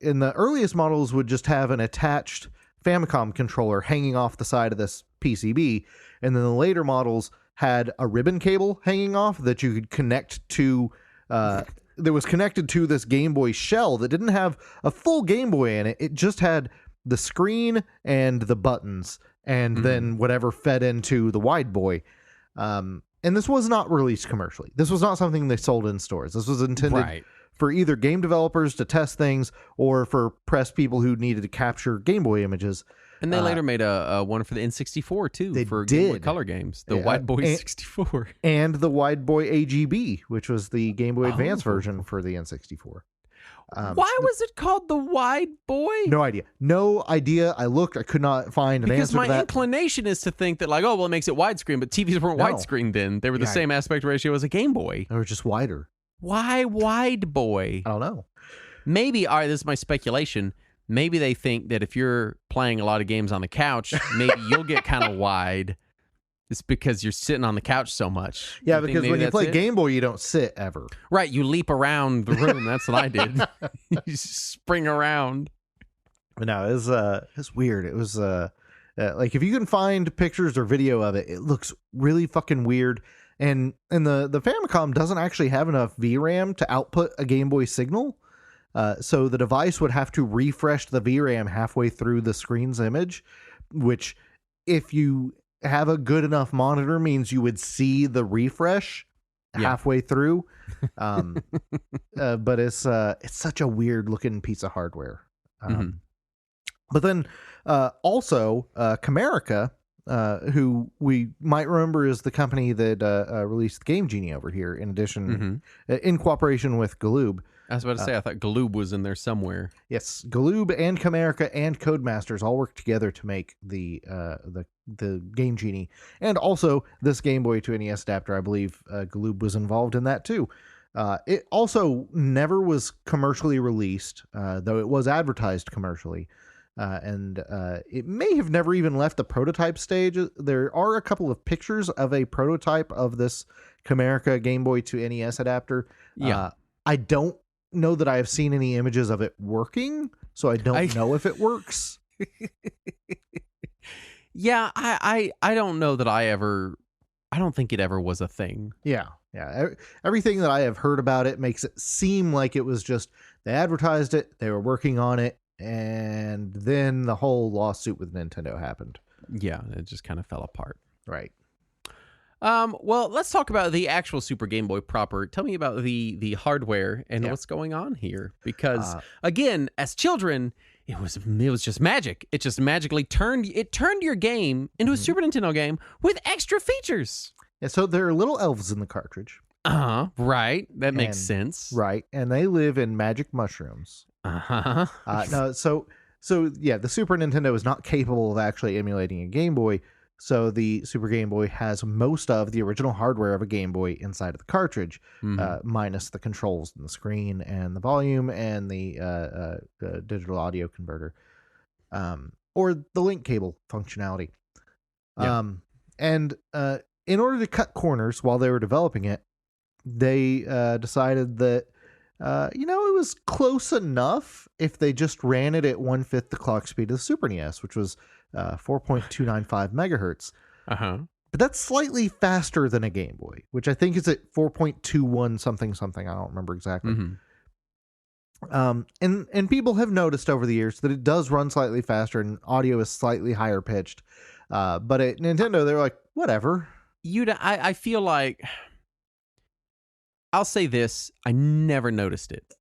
B: in the earliest models would just have an attached Famicom controller hanging off the side of this PCB. And then the later models had a ribbon cable hanging off that you could connect to, that was connected to this Game Boy shell that didn't have a full Game Boy in it. It just had the screen and the buttons, and then whatever fed into the Wide Boy. And this was not released commercially. This was not something they sold in stores. This was intended for either game developers to test things or for press people who needed to capture Game Boy images.
A: And they later made a one for the N64 too,
B: they
A: for
B: did.
A: Game Boy Color games. The Wide Boy 64.
B: And the Wide Boy AGB, which was the Game Boy Advance version for the N64.
A: Why was it called the Wide Boy?
B: No idea. I looked. I could not find an
A: Because
B: answer to
A: my
B: that.
A: inclination is to think that, like, oh, well, it makes it widescreen, but TVs weren't
B: No.
A: widescreen then. They were the
B: Yeah.
A: same aspect ratio as a Game Boy.
B: They were just wider.
A: Why Wide Boy?
B: I don't know.
A: Maybe, all right, this is my speculation. Maybe they think that if you're playing a lot of games on the couch, maybe you'll get kind of wide. It's because you're sitting on the couch so much.
B: Yeah,
A: You think
B: because
A: maybe
B: when you
A: that's
B: play
A: it?
B: Game Boy, you don't sit ever.
A: Right, you leap around the room. That's what I did. You spring around.
B: But no, it's weird. It was like if you can find pictures or video of it, it looks really fucking weird. And the Famicom doesn't actually have enough VRAM to output a Game Boy signal. So the device would have to refresh the VRAM halfway through the screen's image, which if you have a good enough monitor means you would see the refresh halfway through. But it's such a weird looking piece of hardware. But then also Camerica, who we might remember is the company that released Game Genie over here, in addition, in cooperation with Galoob.
A: I was about to say, I thought Galoob was in there somewhere.
B: Yes, Galoob and Camerica and Codemasters all worked together to make the Game Genie, and also this Game Boy to NES adapter. I believe Galoob was involved in that too. It also never was commercially released, though it was advertised commercially, and it may have never even left the prototype stage. There are a couple of pictures of a prototype of this Camerica Game Boy to NES adapter.
A: Yeah.
B: I don't know that I have seen any images of it working, so I don't know if it works.
A: Yeah, I don't know that I don't think it ever was a thing.
B: Yeah. Everything that I have heard about it makes it seem like it was just they advertised it, they were working on it, and then the whole lawsuit with Nintendo happened.
A: Yeah, it just kind of fell apart.
B: Right.
A: Well, let's talk about the actual Super Game Boy proper. Tell me about the hardware and what's going on here. Because again, as children, it was just magic. It just magically turned your game into a Super Nintendo game with extra features.
B: Yeah, so there are little elves in the cartridge.
A: Right. That makes sense.
B: Right, and they live in magic mushrooms. No, so yeah, the Super Nintendo is not capable of actually emulating a Game Boy. So the Super Game Boy has most of the original hardware of a Game Boy inside of the cartridge, minus the controls and the screen and the volume and the digital audio converter, or the link cable functionality.
A: Yeah.
B: And in order to cut corners while they were developing it, they decided that it was close enough if they just ran it at 1/5 the clock speed of the Super NES, which was 4.295 megahertz. But that's slightly faster than a Game Boy, which I think is at 4.21 something. I don't remember exactly. And people have noticed over the years that it does run slightly faster and audio is slightly higher pitched. But at Nintendo, they're like, whatever.
A: I feel like, I'll say this, I never noticed it.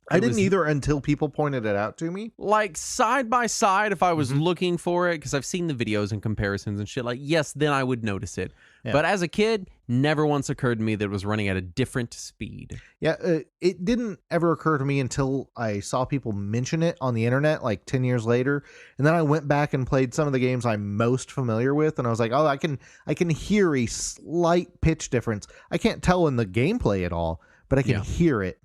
B: I didn't either until people pointed it out to me.
A: Like, side by side, if I was looking for it, because I've seen the videos and comparisons and shit, like, yes, then I would notice it. Yeah. But as a kid, never once occurred to me that it was running at a different speed.
B: Yeah, it didn't ever occur to me until I saw people mention it on the internet, like 10 years later. And then I went back and played some of the games I'm most familiar with, and I was like, oh, I can hear a slight pitch difference. I can't tell in the gameplay at all, but I can hear it.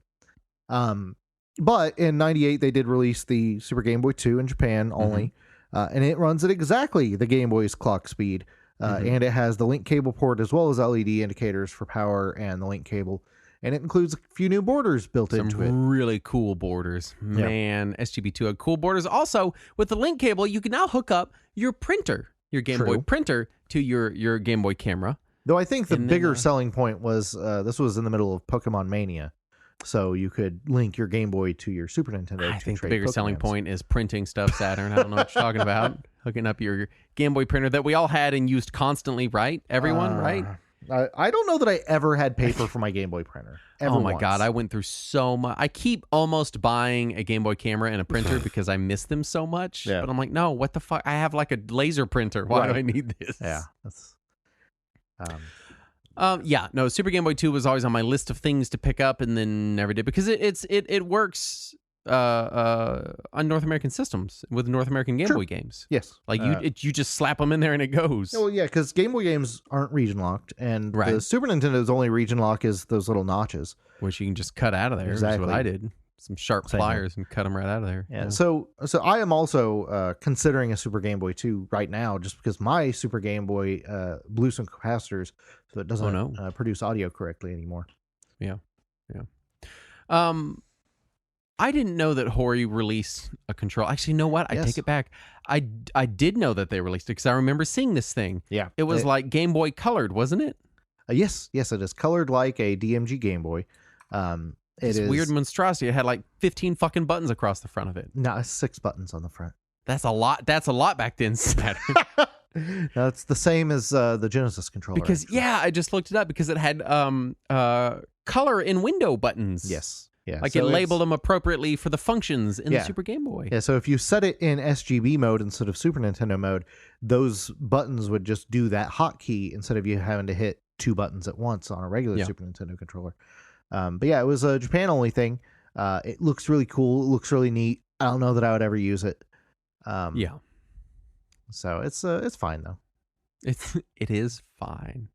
B: But in 98, they did release the Super Game Boy 2 in Japan only, and it runs at exactly the Game Boy's clock speed, and it has the link cable port as well as LED indicators for power and the link cable, and it includes a few new borders built into it.
A: Some really cool borders. Man, SGB2 had cool borders. Also, with the link cable, you can now hook up your printer, your Game Boy printer, to your Game Boy camera.
B: Though I think the bigger selling point was this was in the middle of Pokemon Mania. So you could link your Game Boy to your Super Nintendo.
A: I think the bigger selling point is printing stuff, Saturn. I don't know what you're talking about. Hooking up your Game Boy printer that we all had and used constantly, right? Everyone, right?
B: I don't know that I ever had paper for my Game Boy printer.
A: Oh my God, I went through so much. I keep almost buying a Game Boy camera and a printer because I miss them so much. Yeah. But I'm like, no, what the fuck? I have like a laser printer. Why do I need this?
B: Yeah. That's,
A: Yeah, no, Super Game Boy 2 was always on my list of things to pick up and then never did because it works on North American systems with North American Game
B: Sure.
A: Boy games.
B: Yes.
A: Like you just slap them in there and it goes.
B: Well, yeah, because Game Boy games aren't region locked, and the
A: Right.
B: Super Nintendo's only region lock is those little notches.
A: Which you can just cut out of there. Exactly. That's what I did. Some sharp
B: Same here.
A: pliers and cut them right out of there.
B: Yeah. So I am also considering a Super Game Boy 2 right now, just because my Super Game Boy blew some capacitors, so it doesn't produce audio correctly anymore.
A: Yeah. I didn't know that Hori released a control. Actually, you know what? I take it back. I did know that they released it because I remember seeing this thing.
B: Yeah.
A: It was like Game Boy colored, wasn't it?
B: Yes, it is colored like a DMG Game Boy.
A: It's weird monstrosity. It had like 15 fucking buttons across the front of it.
B: No, 6 buttons on the front.
A: That's a lot. That's a lot back then, Saturn.
B: No, it's the same as the Genesis controller.
A: Because actually. I just looked it up because it had color in window buttons.
B: Yes. Yeah.
A: Like it labeled them appropriately for the functions in the Super Game Boy.
B: Yeah, so if you set it in SGB mode instead of Super Nintendo mode, those buttons would just do that hotkey instead of you having to hit 2 buttons at once on a regular Super Nintendo controller. But yeah, it was a Japan only thing. It looks really cool. It looks really neat. I don't know that I would ever use it. So it's fine though.
A: It is fine.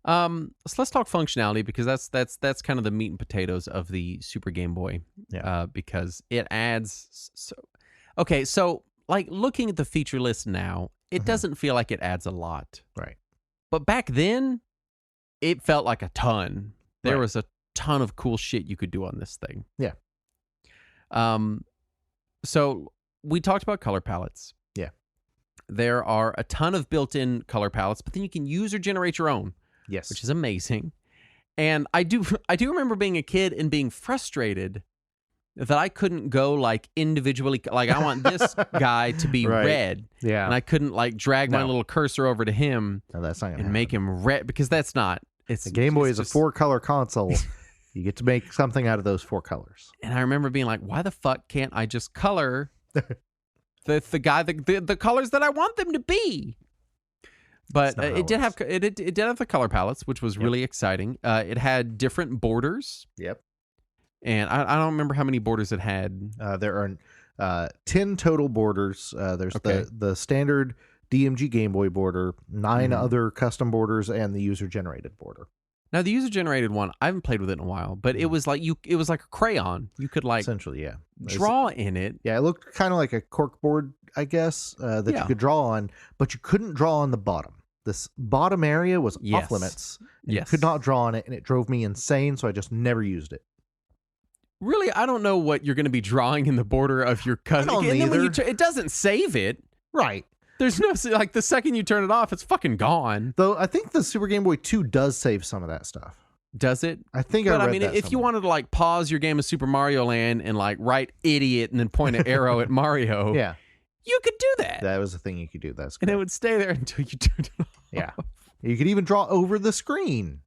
A: So let's talk functionality because that's kind of the meat and potatoes of the Super Game Boy.
B: Yeah.
A: Because it adds so like looking at the feature list now, it doesn't feel like it adds a lot.
B: Right.
A: But back then, it felt like a ton. There was a ton of cool shit you could do on this thing.
B: Yeah.
A: So we talked about color palettes.
B: Yeah.
A: There are a ton of built-in color palettes, but then you can use or generate your own.
B: Yes.
A: Which is amazing. And I do remember being a kid and being frustrated that I couldn't go like individually, like I want this guy to be red.
B: Yeah.
A: And I couldn't like drag my little cursor over to him
B: no, that's not gonna
A: and
B: happen.
A: make him red because that's not. It's
B: the Game Boy is a 4-color console. You get to make something out of those 4 colors.
A: And I remember being like, why the fuck can't I just color the guy the colors that I want them to be? But it did have the color palettes, which was really exciting. It had different borders.
B: Yep.
A: And I don't remember how many borders it had.
B: There are 10 total borders. There's the standard DMG Game Boy border, 9 other custom borders, and the user-generated border.
A: Now, the user-generated one, I haven't played with it in a while, but it was like a crayon. You could like
B: essentially,
A: draw in it.
B: Yeah, it looked kind of like a cork board, I guess, that you could draw on, but you couldn't draw on the bottom. This bottom area was off limits. You could not draw on it, and it drove me insane, so I just never used it.
A: Really, I don't know what you're going to be drawing in the border of your cousin. And then when it doesn't save it.
B: Right.
A: There's no, like, the second you turn it off, it's fucking gone.
B: Though I think the Super Game Boy 2 does save some of that stuff.
A: Does it?
B: I think
A: I mean, if you wanted to, like, pause your game of Super Mario Land and, like, write idiot and then point an arrow at Mario.
B: Yeah.
A: You could do that.
B: That was the thing you could do. That's correct.
A: And it would stay there until you turned it off.
B: Yeah. You could even draw over the screen.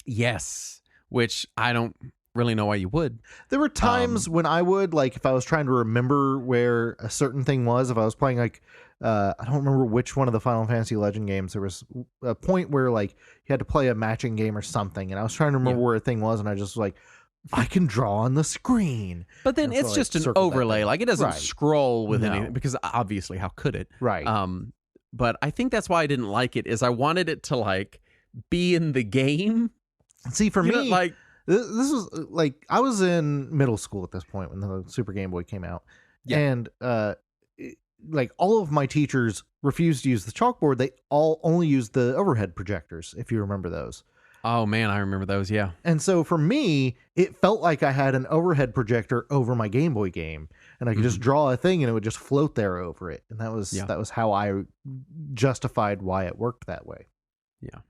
A: Yes. Which I don't really know why you would.
B: There were times when I would, like, if I was trying to remember where a certain thing was, if I was playing, like, I don't remember which one of the Final Fantasy Legend games, there was a point where, like, you had to play a matching game or something, and I was trying to remember where a thing was, and I just was like, I can draw on the screen.
A: But then it's just an overlay. Like, it doesn't scroll with anything, because obviously, how could it?
B: Right.
A: But I think that's why I didn't like it, is I wanted it to, like, be in the game.
B: See, for me,
A: like,
B: this was like, I was in middle school at this point when the Super Game Boy came out. Yeah. And like, all of my teachers refused to use the chalkboard. They all only used the overhead projectors, if you remember those.
A: Oh, man, I remember those, yeah.
B: And so for me, it felt like I had an overhead projector over my Game Boy game. And I could just draw a thing and it would just float there over it. And that was how I justified why it worked that way.
A: Yeah.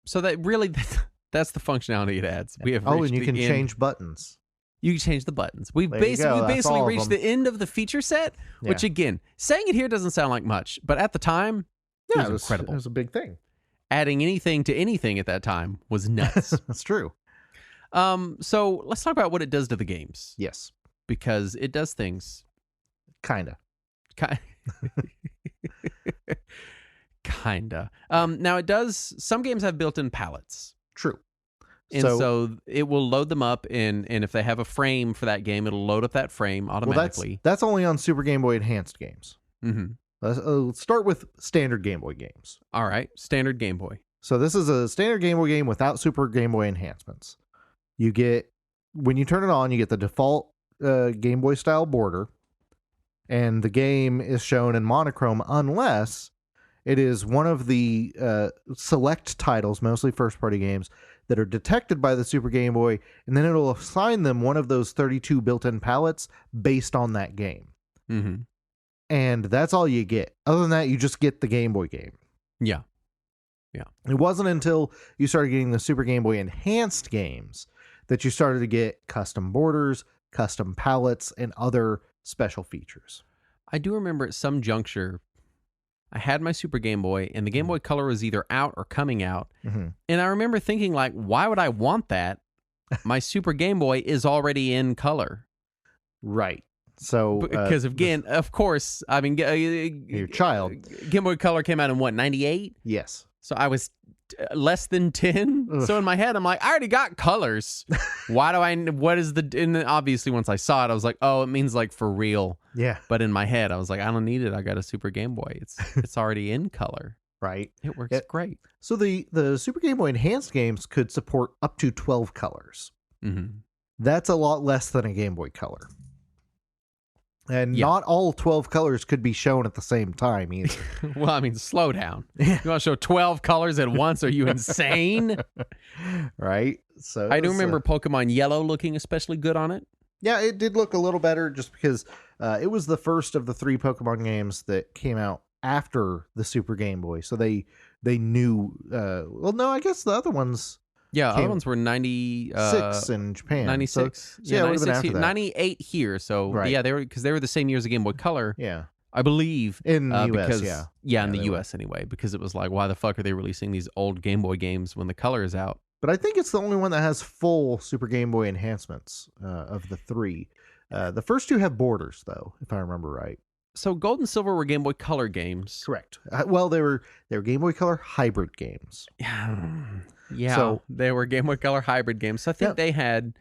A: So that really, that's the functionality it adds. We have
B: and you can change buttons.
A: You can change the buttons. We basically reached the end of the feature set, which again, saying it here doesn't sound like much, but at the time, it was incredible.
B: It was a big thing.
A: Adding anything to anything at that time was nuts.
B: That's true.
A: So let's talk about what it does to the games.
B: Yes.
A: Because it does things.
B: Kinda.
A: Kinda. Now it does. Some games have built-in palettes.
B: True.
A: And so it will load them up, and if they have a frame for that game, it'll load up that frame automatically.
B: Well, that's only on Super Game Boy Advanced games.
A: Mm-hmm.
B: Let's start with standard Game Boy games.
A: All right, standard Game Boy.
B: So this is a standard Game Boy game without Super Game Boy enhancements. You get, when you turn it on, you get the default Game Boy style border, and the game is shown in monochrome unless it is one of the select titles, mostly first-party games, that are detected by the Super Game Boy, and then it'll assign them one of those 32 built-in palettes based on that game.
A: Mm-hmm.
B: And that's all you get. Other than that, you just get the Game Boy game.
A: Yeah.
B: It wasn't until you started getting the Super Game Boy Enhanced games that you started to get custom borders, custom palettes, and other special features.
A: I do remember at some juncture, I had my Super Game Boy, and the Game Boy Color was either out or coming out.
B: Mm-hmm.
A: And I remember thinking, like, why would I want that? My Super Game Boy is already in color.
B: Right. So
A: because again, of course, I mean,
B: your child.
A: Game Boy Color came out in what, 98?
B: Yes.
A: So I was less than 10.
B: Ugh.
A: So in my head, I'm like, I already got colors. Why do I? What is the? And then obviously, once I saw it, I was like, oh, it means like for real.
B: Yeah.
A: But in my head, I was like, I don't need it. I got a Super Game Boy. It's already in color.
B: Right.
A: It works great.
B: So the Super Game Boy Enhanced games could support up to 12 colors.
A: Mm-hmm.
B: That's a lot less than a Game Boy Color. And not all 12 colors could be shown at the same time either.
A: Well, I mean, slow down. You want to show 12 colors at once? Are you insane?
B: Right? So
A: I do remember Pokemon Yellow looking especially good on it.
B: Yeah, it did look a little better just because it was the first of the 3 Pokemon games that came out after the Super Game Boy. So they knew, well, no, I guess the other ones.
A: Yeah, other ones were 96
B: in Japan.
A: 96.
B: So yeah, it would have been after that.
A: 98 here. So
B: right.
A: Yeah, they were the same year as the Game Boy Color.
B: Yeah.
A: I believe.
B: In the US,
A: because,
B: yeah.
A: Yeah, in the US anyway, because it was like, why the fuck are they releasing these old Game Boy games when the color is out?
B: But I think it's the only one that has full Super Game Boy enhancements of the 3. The first 2 have borders, though, if I remember right.
A: So Gold and Silver were Game Boy Color games.
B: Correct. Well, they were Game Boy Color hybrid games.
A: Yeah,
B: so,
A: they were Game Boy Color hybrid games. So I think they had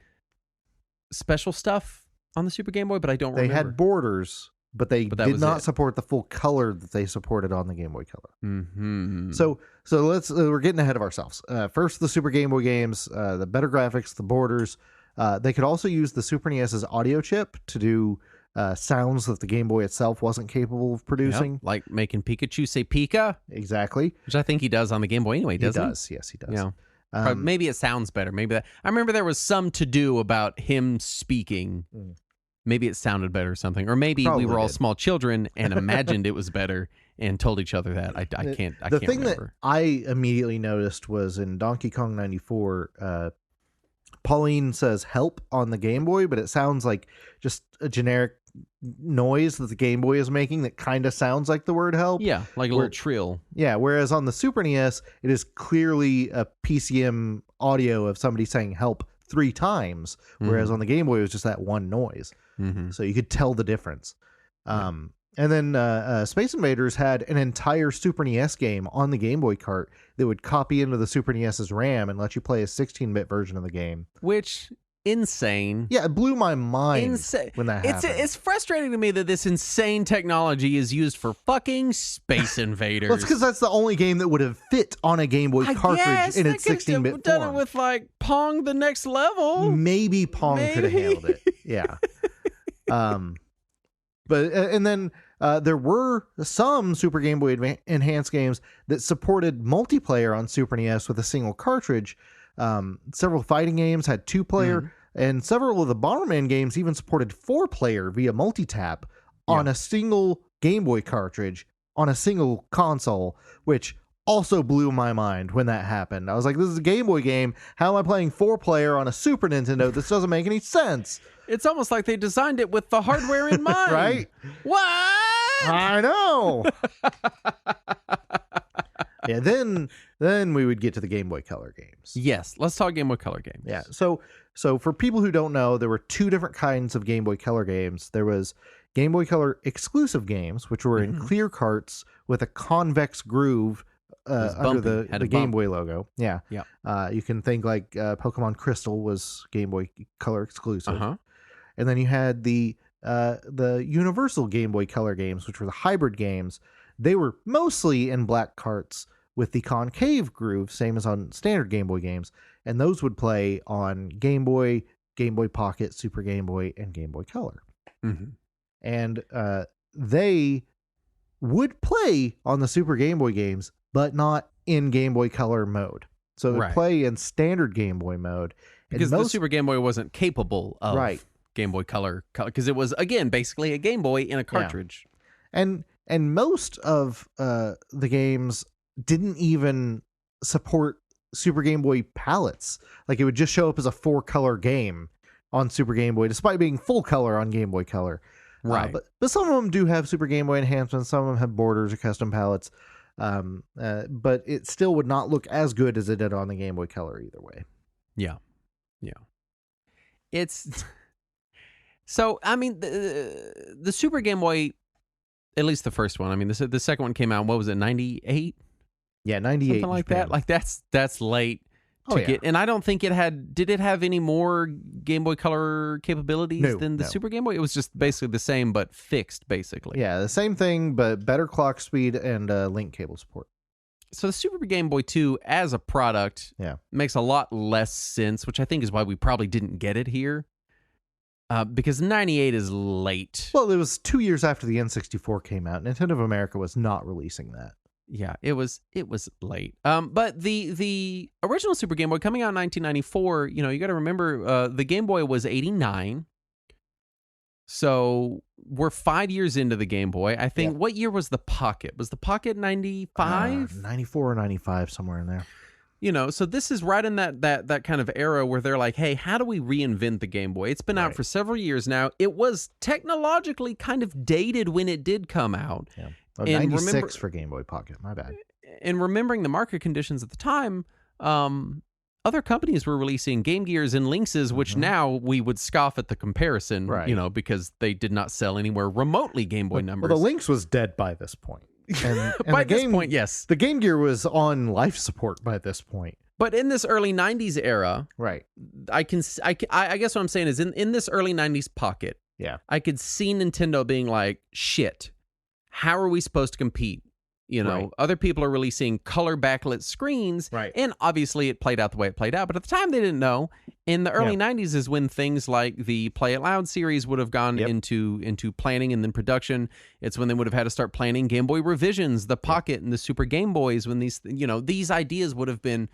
A: special stuff on the Super Game Boy, but I don't remember.
B: They had borders, but they did not support the full color that they supported on the Game Boy Color.
A: Mm-hmm.
B: So let's we're getting ahead of ourselves. First, the Super Game Boy games, the better graphics, the borders. They could also use the Super NES's audio chip to do sounds that the Game Boy itself wasn't capable of producing.
A: Yep, like making Pikachu say Pika.
B: Exactly.
A: Which I think he does on the Game Boy anyway, doesn't he?
B: He does, yes, he does.
A: Yeah. Maybe it sounds better. Maybe that. I remember there was some to-do about him speaking. Maybe it sounded better or something. Or maybe we were all small children and imagined it was better and told each other that. I can't remember.
B: The thing that I immediately noticed was in Donkey Kong 94, Pauline says help on the Game Boy, but it sounds like just a generic noise that the Game Boy is making that kind of sounds like the word help.
A: Yeah, like a little trill.
B: Yeah, whereas on the Super NES, it is clearly a PCM audio of somebody saying help 3 times, whereas on the Game Boy, it was just that one noise. So you could tell the difference. And then Space Invaders had an entire Super NES game on the Game Boy cart that would copy into the Super NES's RAM and let you play a 16-bit version of the game.
A: Which, insane.
B: Yeah, it blew my mind when that happened.
A: It's frustrating to me that this insane technology is used for fucking Space Invaders.
B: Well, it's because that's the only game that would have fit on a Game Boy cartridge in its 16-bit form.
A: Done it with like Pong the Next Level.
B: Maybe Pong could have handled it. Yeah. But and then there were some Super Game Boy Enhanced games that supported multiplayer on Super NES with a single cartridge. Several fighting games had 2-player, and several of the Bomberman games even supported 4-player via multitap on a single Game Boy cartridge on a single console, which also blew my mind when that happened. I was like, this is a Game Boy game. How am I playing 4-player on a Super Nintendo? This doesn't make any sense.
A: It's almost like they designed it with the hardware in mind.
B: Right?
A: What?
B: I know. Yeah, then we would get to the Game Boy Color games.
A: Yes, let's talk Game Boy Color games.
B: Yeah, so for people who don't know, there were 2 different kinds of Game Boy Color games. There was Game Boy Color exclusive games, which were in clear carts with a convex groove under the Game Boy logo. Yeah. You can think like Pokemon Crystal was Game Boy Color exclusive. And then you had the Universal Game Boy Color games, which were the hybrid games. They were mostly in black carts with the concave groove, same as on standard Game Boy games. And those would play on Game Boy, Game Boy Pocket, Super Game Boy, and Game Boy Color. And they would play on the Super Game Boy games, but not in Game Boy Color mode. So it would play in standard Game Boy mode.
A: Because the Super Game Boy wasn't capable of Game Boy Color, because it was, again, basically a Game Boy in a cartridge.
B: And most of the games didn't even support Super Game Boy palettes. Like, it would just show up as a 4-color game on Super Game Boy, despite being full color on Game Boy Color. But some of them do have Super Game Boy enhancements. Some of them have borders or custom palettes. But it still would not look as good as it did on the Game Boy Color either way.
A: Yeah. It's... So, I mean, the Super Game Boy, at least the first one, I mean, the second one came out, what was it, 98?
B: Yeah, 98.
A: Something like that. Like, that's late to get. And I don't think did it have any more Game Boy Color capabilities than the Super Game Boy? It was just basically the same, but fixed, basically.
B: Yeah, the same thing, but better clock speed and link cable support.
A: So the Super Game Boy 2 as a product makes a lot less sense, which I think is why we probably didn't get it here. Because 98 is late.
B: Well, it was 2 years after the N64 came out. Nintendo of America was not releasing that.
A: Yeah, it was late. But the original Super Game Boy coming out in 1994, you got to remember the Game Boy was 89. So we're 5 years into the Game Boy. I think, what year was the Pocket? Was the Pocket 95?
B: 94 or 95, somewhere in there.
A: So this is right in that kind of era where they're like, hey, how do we reinvent the Game Boy? It's been out for several years now. It was technologically kind of dated when it did come out.
B: Yeah. Oh, 96 for Game Boy Pocket. My bad.
A: And remembering the market conditions at the time, other companies were releasing Game Gears and Lynxes, which now we would scoff at the comparison, because they did not sell anywhere remotely Game Boy numbers.
B: Well, the Lynx was dead by this point. And
A: by this point, yes.
B: The Game Gear was on life support by this point.
A: But in this early 90s era, I guess what I'm saying is in this early 90s Pocket, I could see Nintendo being like, shit, how are we supposed to compete? Other people are releasing color backlit screens, and obviously it played out the way it played out. But at the time, they didn't know. In the early 90s is when things like the Play It Loud series would have gone into planning and then production. It's when they would have had to start planning Game Boy revisions, the Pocket and the Super Game Boys, when these ideas would have been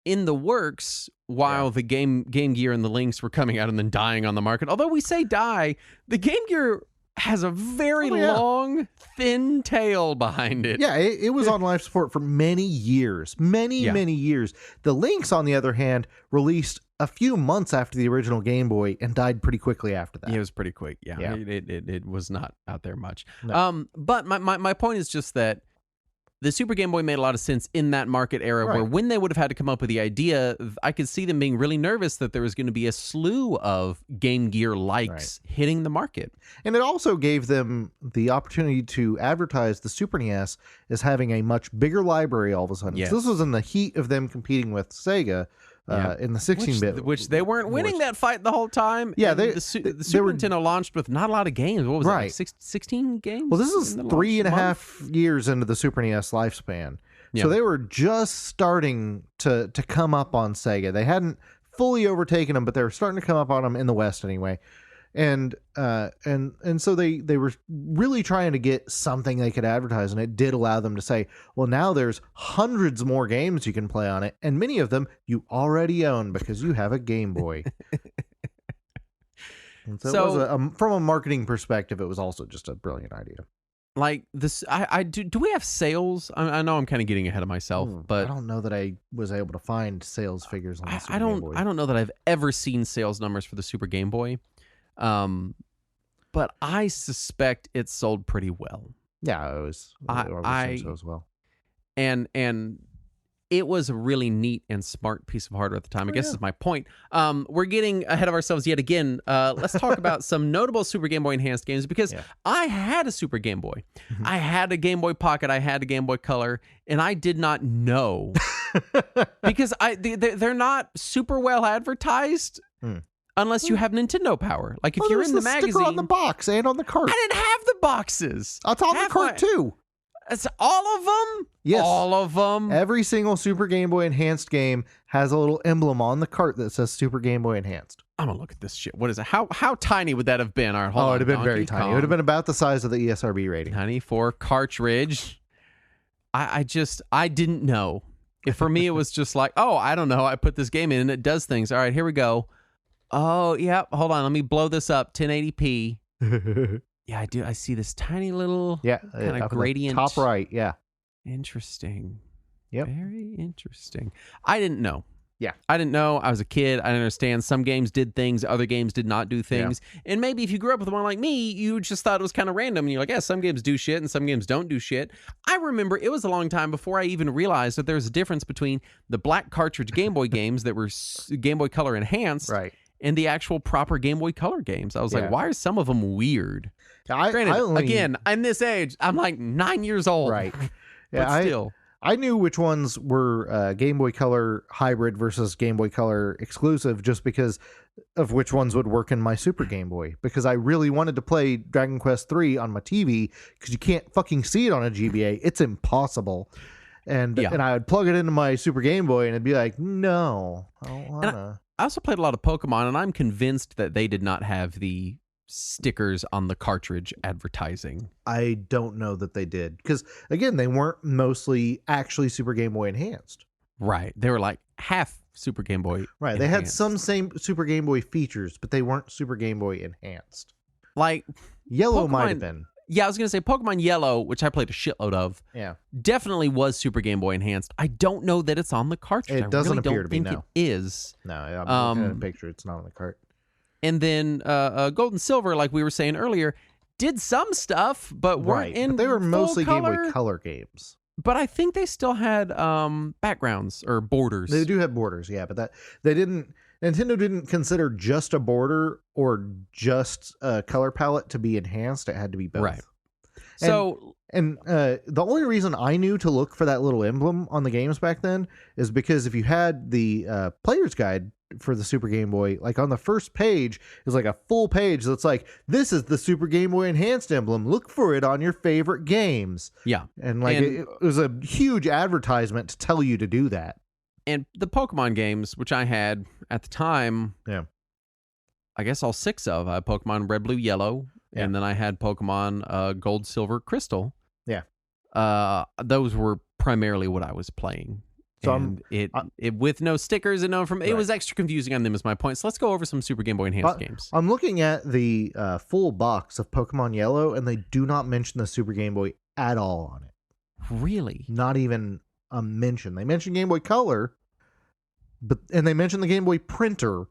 A: in the works while the Game Gear and the Lynx were coming out and then dying on the market. Although we say die, the Game Gear has a very long, thin tail behind it.
B: Yeah, it was on life support for many years. Many years. The Lynx, on the other hand, released a few months after the original Game Boy and died pretty quickly after that.
A: It was pretty quick, yeah. It was not out there much. No. But my point is just that the Super Game Boy made a lot of sense in that market era where when they would have had to come up with the idea, I could see them being really nervous that there was going to be a slew of Game Gear likes hitting the market.
B: And it also gave them the opportunity to advertise the Super NES as having a much bigger library all of a sudden. Yes. So this was in the heat of them competing with Sega. In the 16-bit,
A: which they weren't winning that fight the whole time.
B: Yeah,
A: the Super Nintendo launched with not a lot of games. What was it, like 16 games?
B: Well, this is 3.5 years into the Super NES lifespan, so they were just starting to come up on Sega. They hadn't fully overtaken them, but they were starting to come up on them in the West anyway. And so they were really trying to get something they could advertise, and it did allow them to say, well, now there's hundreds more games you can play on it, and many of them you already own because you have a Game Boy. And so it was from a marketing perspective, it was also just a brilliant idea.
A: Like this, do we have sales? I know I'm kind of getting ahead of myself, but
B: I don't know that I was able to find sales figures on the Super
A: Game
B: Boy.
A: I don't know that I've ever seen sales numbers for the Super Game Boy. But I suspect it sold pretty well.
B: Yeah, it was. I so as well.
A: And it was a really neat and smart piece of hardware at the time. I guess is my point. We're getting ahead of ourselves yet again. Let's talk about some notable Super Game Boy Enhanced games, because I had a Super Game Boy. I had a Game Boy Pocket. I had a Game Boy Color, and I did not know because they're not super well advertised unless you have Nintendo Power. Like if you're in the magazine,
B: sticker on the box and on the cart.
A: I didn't have the boxes.
B: It's on the cart too.
A: It's all of them?
B: Yes.
A: All of them?
B: Every single Super Game Boy Enhanced game has a little emblem on the cart that says Super Game Boy Enhanced.
A: I'm going to look at this shit. What is it? How tiny would that have been? All right, hold on.
B: It would have been very tiny. It would have been about the size of the ESRB rating.
A: 94 cartridge. I didn't know. For me, it was just like, oh, I don't know. I put this game in and it does things. All right, here we go. Oh, yeah. Hold on. Let me blow this up. 1080p. Yeah, I do. I see this tiny little kind of gradient.
B: Top right, yeah.
A: Interesting.
B: Yep.
A: Very interesting. I didn't know.
B: Yeah.
A: I didn't know. I was a kid. I didn't understand. Some games did things. Other games did not do things. Yeah. And maybe if you grew up with one like me, you just thought it was kind of random. And you're like, yeah, some games do shit and some games don't do shit. I remember it was a long time before I even realized that there's a difference between the black cartridge Game Boy games that were Game Boy Color enhanced.
B: Right.
A: And the actual proper Game Boy Color games. I was like, why are some of them weird? Granted, again, in this age, I'm like 9 years old.
B: Right.
A: Yeah, but still.
B: I knew which ones were Game Boy Color hybrid versus Game Boy Color exclusive just because of which ones would work in my Super Game Boy. Because I really wanted to play Dragon Quest III on my TV because you can't fucking see it on a GBA. It's impossible. And I would plug it into my Super Game Boy and it'd be like, no, I don't want to.
A: I also played a lot of Pokemon, and I'm convinced that they did not have the stickers on the cartridge advertising.
B: I don't know that they did. Because, again, they weren't mostly actually Super Game Boy Enhanced.
A: Right. They were like half Super Game Boy
B: Right.
A: Enhanced.
B: They had some same Super Game Boy features, but they weren't Super Game Boy Enhanced.
A: Like
B: Yellow might have been.
A: Yeah, I was going to say Pokemon Yellow, which I played a shitload of, definitely was Super Game Boy Enhanced. I don't know that it's on the cartridge.
B: It doesn't appear
A: don't
B: to be,
A: think
B: no.
A: It is.
B: No, I'm looking at a picture. It's not on the cart.
A: And then Gold and Silver, like we were saying earlier, did some stuff, but weren't in
B: but they were mostly
A: color.
B: Game Boy Color games.
A: But I think they still had backgrounds or borders.
B: They do have borders, yeah, but Nintendo didn't consider just a border or just a color palette to be enhanced. It had to be both.
A: Right. So
B: the only reason I knew to look for that little emblem on the games back then is because if you had the player's guide for the Super Game Boy, like on the first page is like a full page that's like, this is the Super Game Boy Enhanced emblem. Look for it on your favorite games.
A: Yeah.
B: And like it was a huge advertisement to tell you to do that.
A: And the Pokemon games, which I had at the time, I guess all 6 of. I had Pokemon Red, Blue, Yellow. Yeah. And then I had Pokemon Gold, Silver, Crystal.
B: Yeah.
A: Those were primarily what I was playing. So and it with no stickers and it was extra confusing on them is my point. So let's go over some Super Game Boy Enhanced games.
B: I'm looking at the full box of Pokemon Yellow, and they do not mention the Super Game Boy at all on it.
A: Really?
B: Not even a mention. They mention Game Boy Color, and they mention the Game Boy Printer,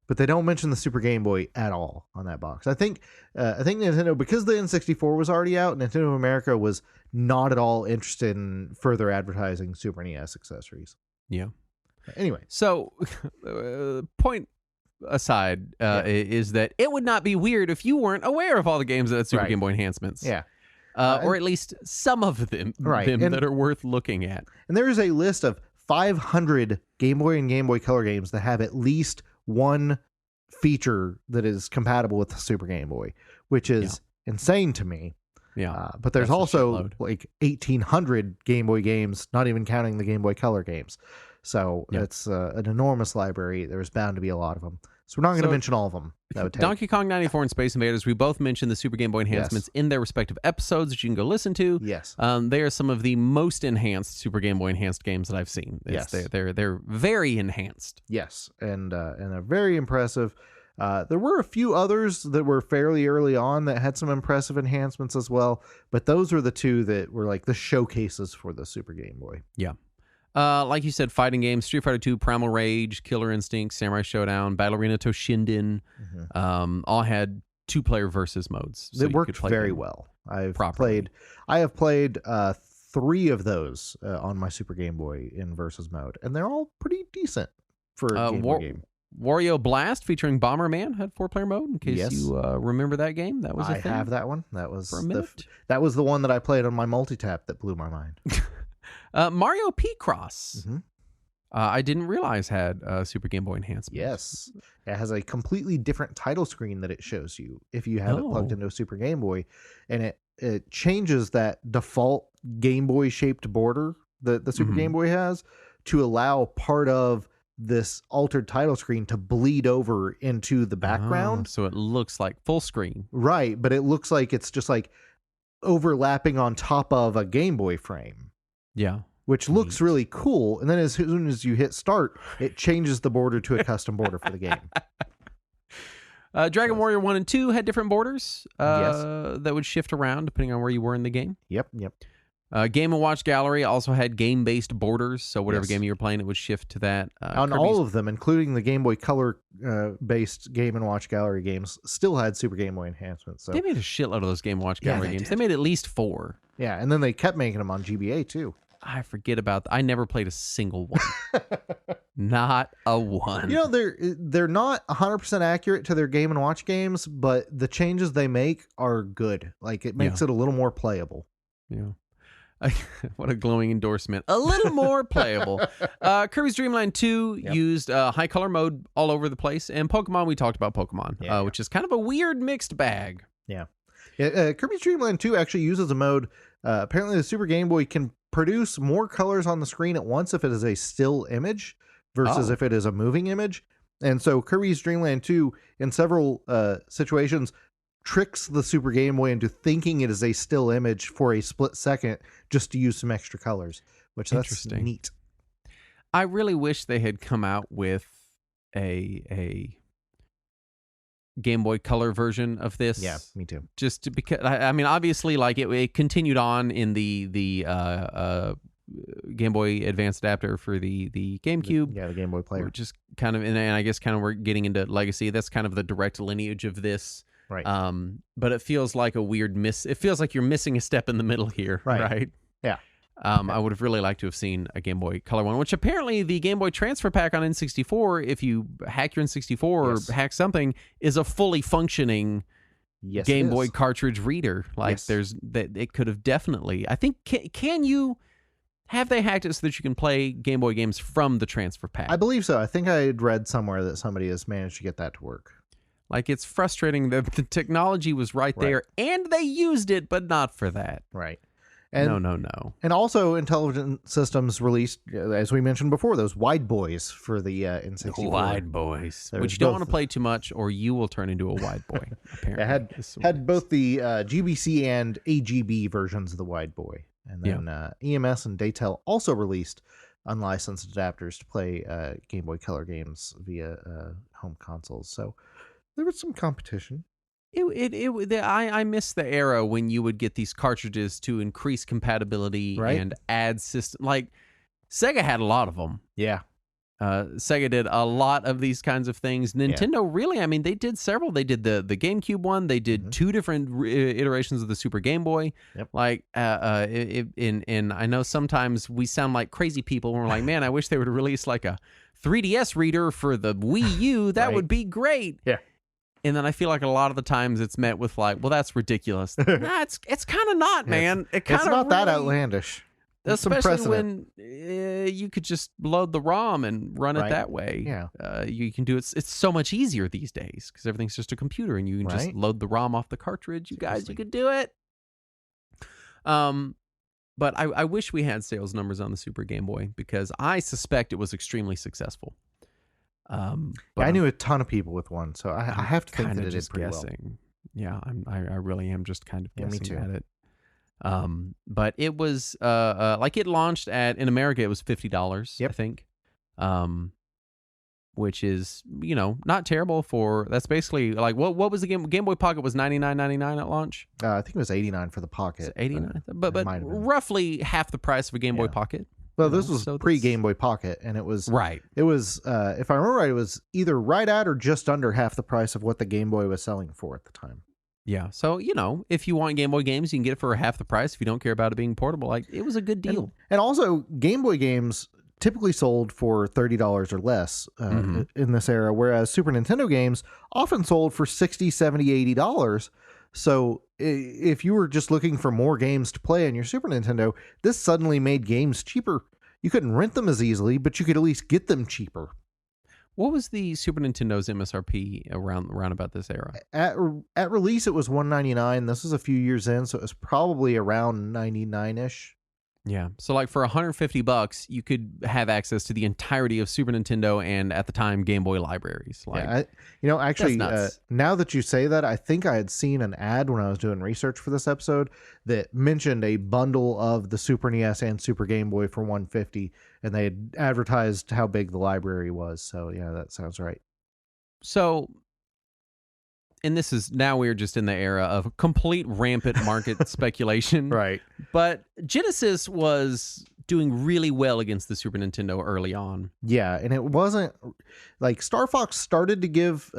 B: but they don't mention the Super Game Boy at all on that box. I think Nintendo, because the N64 was already out, Nintendo of America was not at all interested in further advertising Super NES accessories.
A: Yeah.
B: Anyway.
A: So, point aside is that it would not be weird if you weren't aware of all the games that had Super Game Boy enhancements.
B: Yeah.
A: Or at least some of them, that are worth looking at.
B: And there is a list of 500 Game Boy and Game Boy Color games that have at least one feature that is compatible with the Super Game Boy, which is insane to me.
A: Yeah.
B: But there's also like 1,800 Game Boy games, not even counting the Game Boy Color games. So it's an enormous library. There's bound to be a lot of them. So we're not going to mention all of them.
A: Donkey Kong 94 and Space Invaders, we both mentioned the Super Game Boy enhancements in their respective episodes that you can go listen to.
B: Yes.
A: They are some of the most enhanced Super Game Boy enhanced games that I've seen. They're very enhanced.
B: Yes, and they're very impressive. There were a few others that were fairly early on that had some impressive enhancements as well, but those were the two that were like the showcases for the Super Game Boy.
A: Yeah. Like you said, fighting games, Street Fighter 2, Primal Rage, Killer Instinct, Samurai Showdown, Battle Arena Toshinden, all had 2-player versus modes.
B: So it worked very well. I have played 3 of those on my Super Game Boy in Versus mode, and they're all pretty decent for a Game Boy game.
A: Wario Blast featuring Bomberman had 4-player mode. In case you remember that game, that was a thing.
B: I have that one. That was
A: for a minute.
B: That was the one that I played on my multi-tap that blew my mind.
A: Mario P-Cross. Mm-hmm. I didn't realize had Super Game Boy enhancements.
B: Yes, it has a completely different title screen that it shows you if you have it plugged into a Super Game Boy, and it changes that default Game Boy shaped border that the Super Game Boy has to allow part of this altered title screen to bleed over into the background.
A: So it looks like full screen.
B: Right, but it looks like it's just like overlapping on top of a Game Boy frame.
A: Yeah.
B: Which looks really cool. And then as soon as you hit start, it changes the border to a custom border for the game.
A: Dragon Warrior 1 and 2 had different borders that would shift around depending on where you were in the game.
B: Yep.
A: Game & Watch Gallery also had game-based borders, so whatever game you were playing, it would shift to that.
B: On all of them, including the Game Boy Color-based Game & Watch Gallery games, still had Super Game Boy enhancements. So.
A: They made a shitload of those Game & Watch Gallery games. They made at least 4.
B: Yeah, and then they kept making them on GBA, too.
A: I forget about that. I never played a single one. Not a one.
B: You know, they're not 100% accurate to their Game & Watch games, but the changes they make are good. Like, it makes it a little more playable.
A: Yeah. What a glowing endorsement. A little more playable. Kirby's Dream Land 2 used high color mode all over the place. And Pokemon, we talked about Pokemon, which is kind of a weird mixed bag.
B: Yeah. Kirby's Dream Land 2 actually uses a mode. Apparently, the Super Game Boy can produce more colors on the screen at once if it is a still image versus if it is a moving image. And so Kirby's Dream Land 2, in several situations, tricks the Super Game Boy into thinking it is a still image for a split second just to use some extra colors, which that's neat.
A: I really wish they had come out with a Game Boy Color version of this.
B: Yeah, me too.
A: Just because, I mean, obviously, like it continued on in the Game Boy Advance adapter for the GameCube.
B: The Game Boy Player.
A: Just kind of, and I guess kind of we're getting into Legacy. That's kind of the direct lineage of this.
B: Right.
A: But it feels like a weird it feels like you're missing a step in the middle here. Right.
B: Yeah.
A: I would have really liked to have seen a Game Boy Color one, which apparently the Game Boy Transfer Pack on N64, if you hack your N64 or hack something, is a fully functioning Game Boy cartridge reader. Like it could have definitely. I think can you have they hacked it so that you can play Game Boy games from the Transfer Pack?
B: I believe so. I think I had read somewhere that somebody has managed to get that to work.
A: Like, it's frustrating that the technology was right there, and they used it, but not for that.
B: Right. And,
A: no.
B: And also, Intelligent Systems released, as we mentioned before, those Wide Boys for the N64.
A: Wide Boys. Which you don't want to play too much, or you will turn into a Wide Boy, apparently.
B: It had both the GBC and AGB versions of the Wide Boy. And then EMS and Daytel also released unlicensed adapters to play Game Boy Color games via home consoles. So there was some competition.
A: I miss the era when you would get these cartridges to increase compatibility and add system. Like, Sega had a lot of them.
B: Yeah.
A: Sega did a lot of these kinds of things. Nintendo really, I mean, they did several. They did the GameCube one. They did 2 different iterations of the Super Game Boy.
B: Yep.
A: Like, and I know sometimes we sound like crazy people when we're like, man, I wish they would release like a 3DS reader for the Wii U. That would be great.
B: Yeah.
A: And then I feel like a lot of the times it's met with like, well, that's ridiculous. Nah, it's kind of not, man.
B: It's not that outlandish.
A: Especially when you could just load the ROM and run it that way.
B: Yeah.
A: You can do it. It's so much easier these days because everything's just a computer and you can just load the ROM off the cartridge. You guys, you could do it. But I wish we had sales numbers on the Super Game Boy because I suspect it was extremely successful.
B: I knew a ton of people with one, so I have to think that it did pretty well.
A: Yeah, I really am just kind of guessing at it.
B: It
A: But it was like it launched in America. It was $50, I think, which is not terrible for. That's basically like what was the Game Boy Pocket was $99.99 at launch.
B: I think it was $89 for the Pocket.
A: $89, but roughly half the price of a Game Boy Pocket.
B: Well, this was pre-Game Boy Pocket, and it was It was, if I remember right, it was either right at or just under half the price of what the Game Boy was selling for at the time.
A: Yeah. So, if you want Game Boy games, you can get it for half the price if you don't care about it being portable. Like, it was a good deal.
B: And also, Game Boy games typically sold for $30 or less in this era, whereas Super Nintendo games often sold for $60, $70, $80. So if you were just looking for more games to play on your Super Nintendo, this suddenly made games cheaper. You couldn't rent them as easily, but you could at least get them cheaper.
A: What was the Super Nintendo's MSRP around about this era?
B: At release, it was $199. This is a few years in, so it was probably around 99-ish.
A: Yeah. So like for $150, you could have access to the entirety of Super Nintendo and at the time Game Boy libraries. Like,
B: yeah, actually,
A: that's nuts.
B: Now that you say that, I think I had seen an ad when I was doing research for this episode that mentioned a bundle of the Super NES and Super Game Boy for $150, and they had advertised how big the library was. So yeah, that sounds right.
A: So, and this is now we're just in the era of complete rampant market speculation.
B: Right.
A: But Genesis was doing really well against the Super Nintendo early on.
B: Yeah, and it wasn't like Star Fox started to give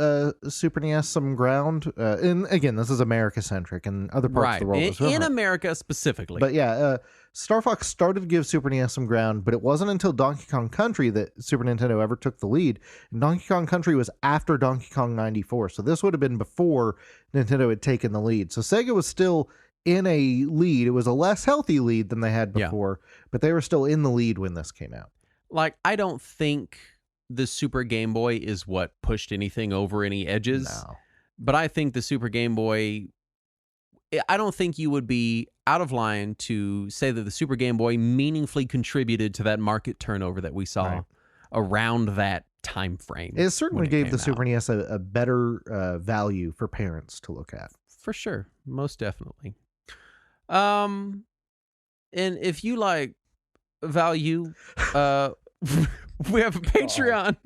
B: Super NES some ground. And again, this is America centric, and other parts of the world as well.
A: In America specifically.
B: But yeah, Star Fox started to give Super NES some ground, but it wasn't until Donkey Kong Country that Super Nintendo ever took the lead. And Donkey Kong Country was after Donkey Kong 94, so this would have been before Nintendo had taken the lead. So Sega was still in a lead. It was a less healthy lead than they had before, but they were still in the lead when this came out.
A: Like, I don't think the Super Game Boy is what pushed anything over any edges.
B: No.
A: But I think the Super Game Boy, I don't think you would be out of line to say that the Super Game Boy meaningfully contributed to that market turnover that we saw around that time frame.
B: It certainly gave the Super NES a better value for parents to look at.
A: For sure. Most definitely. And if you like value, we have a Patreon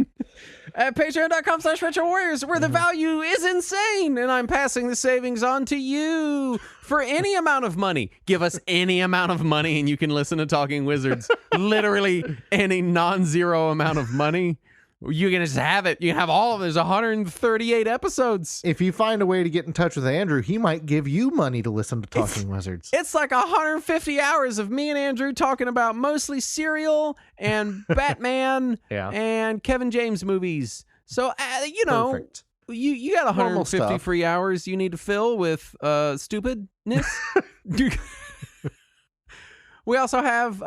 A: at patreon.com/retrowarriors where the value is insane, and I'm passing the savings on to you for any amount of money. Give us any amount of money and you can listen to Talking Wizards. Literally any non-zero amount of money. You can just have it. You can have all of it. There's 138 episodes.
B: If you find a way to get in touch with Andrew, he might give you money to listen to Talking Wizards.
A: It's like 150 hours of me and Andrew talking about mostly cereal and Batman and Kevin James movies. So,
B: Perfect.
A: you got 150 free hours you need to fill with stupidness. We also have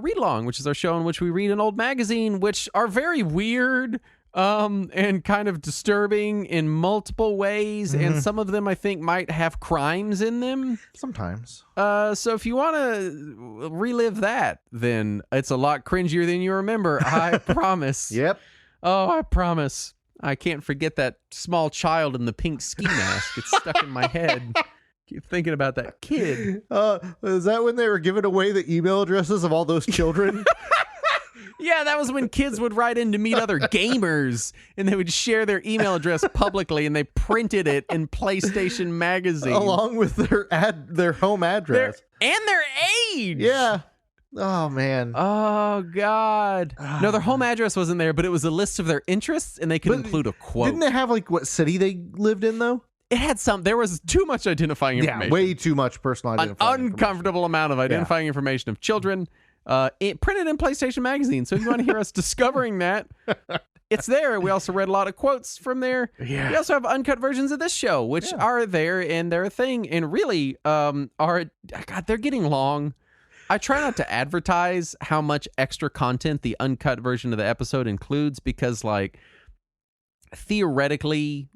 A: Read Along, which is our show in which we read an old magazine, which are very weird and kind of disturbing in multiple ways. And some of them, I think, might have crimes in them.
B: Sometimes.
A: So if you want to relive that, then it's a lot cringier than you remember. I promise.
B: Yep.
A: Oh, I promise. I can't forget that small child in the pink ski mask. It's stuck in my head. Keep thinking about that kid.
B: Is that when they were giving away the email addresses of all those children?
A: Yeah, that was when kids would write in to meet other gamers, and they would share their email address publicly, and they printed it in PlayStation Magazine
B: along with their home address
A: and their age.
B: Yeah. Oh man.
A: Oh God. No, their home address wasn't there, but it was a list of their interests, and they could include a quote.
B: Didn't they have like what city they lived in though?
A: It had there was too much identifying information.
B: Yeah, way too much personal identifying
A: information. An uncomfortable amount of identifying information of children. Printed in PlayStation Magazine. So if you want to hear us discovering that, it's there. We also read a lot of quotes from there.
B: Yeah.
A: We also have uncut versions of this show, which are there and they're a thing. And really, they're getting long. I try not to advertise how much extra content the uncut version of the episode includes because, like, theoretically,